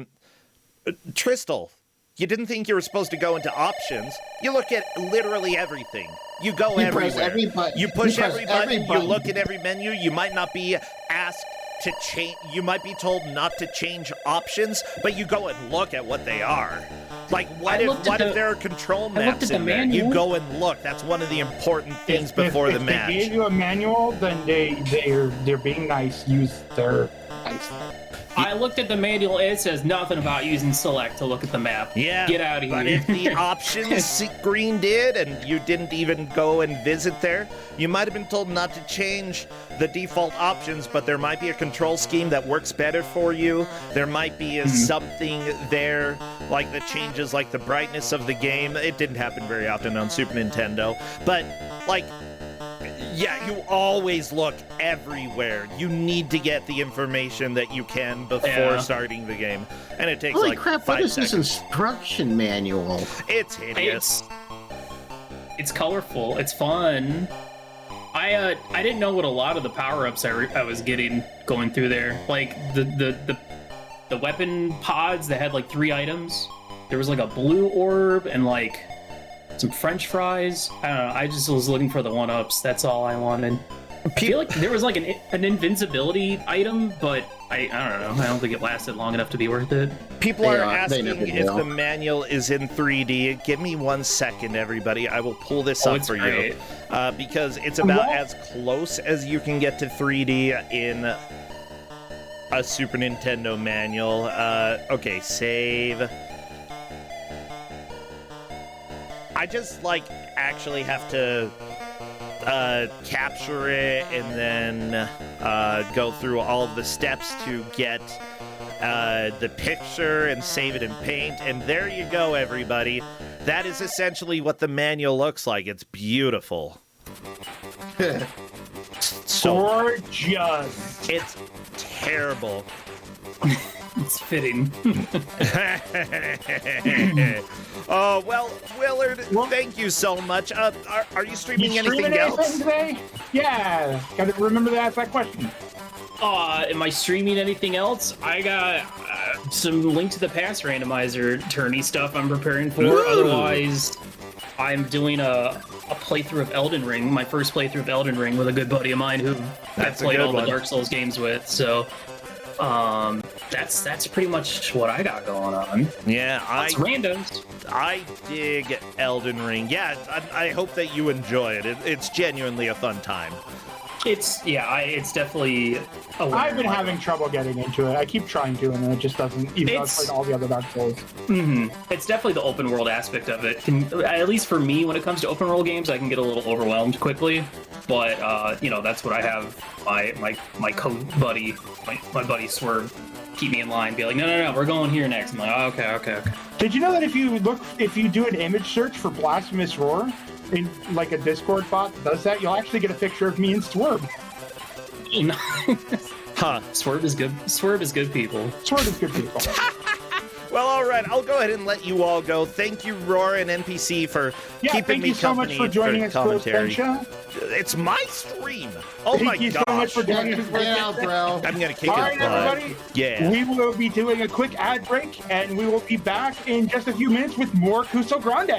Tristal, you didn't think you were supposed to go into options. You look at literally everything. You go everywhere. You push every button. You look at every menu. You might not be asked to change. You might be told not to change options, but you go and look at what they are. Like, what if there are control maps in there? You go and look. That's one of the important things before the match. If they gave you a manual, then they're being nice. Use their nice. I looked at the manual. It says nothing about using select to look at the map. Yeah. Get out of here. But if the options screen did and you didn't even go and visit there, you might have been told not to change the default options, but there might be a control scheme that works better for you. There might be something there like that changes like the brightness of the game. It didn't happen very often on Super Nintendo, but like, yeah, you always look everywhere. You need to get the information that you can before starting the game. And it takes Holy like crap, 5 what is seconds. this instruction manual? It's hideous. It's colorful. It's fun. I didn't know what a lot of the power-ups I was getting going through there. Like the weapon pods that had like 3 items. There was like a blue orb and like some French fries. I don't know. I just was looking for the 1-ups. That's all I wanted. I feel like there was like an invincibility item, but I don't know. I don't think it lasted long enough to be worth it. People are asking never if will. the manual is in 3D. Give me 1 second, everybody. I will pull this up it's for great. you. Because it's about as close as you can get to 3D in a Super Nintendo manual. Okay, save. I just, like, actually have to capture it and then go through all of the steps to get the picture and save it in Paint. And there you go, everybody. That is essentially what the manual looks like. It's beautiful. So Gorgeous. it's terrible. It's fitting. Oh, well, Willard, thank you so much. Are you streaming anything else? Today? Yeah. Gotta remember to ask that question. Am I streaming anything else? I got some Link to the Past randomizer tourney stuff I'm preparing for. Ooh. Otherwise, I'm doing a playthrough of Elden Ring, my first playthrough of Elden Ring with a good buddy of mine who I've played all the Dark Souls games with. So, that's pretty much what I got going on. Yeah, It's randoms. I dig Elden Ring. Yeah, I hope that you enjoy it. It's genuinely a fun time. It's definitely a winner. I've been having trouble getting into it. I keep trying to, and it just doesn't. Even though I've played all the other Dark Souls. It's definitely the open world aspect of it. At least for me, when it comes to open world games, I can get a little overwhelmed quickly. But that's what I have my co-buddy, my buddy Swerve, keep me in line. Be like, no, we're going here next. I'm like, oh, okay. Did you know that if you do an image search for Blasphemous Roar in like a Discord bot that does that, you'll actually get a picture of me and Swerve. Huh. Swerve is good. Swerve is good people. Swerve is good people. Well, all right. I'll go ahead and let you all go. Thank you, Roar and NPC, for keeping me company. Thank you so much for joining us for Adventure. It's my stream. Oh my gosh. Thank you so much for joining us for Adventure. bro. I'm going to kick All his right, butt. everybody. Yeah. We will be doing a quick ad break, and we will be back in just a few minutes with more Kusog7ande.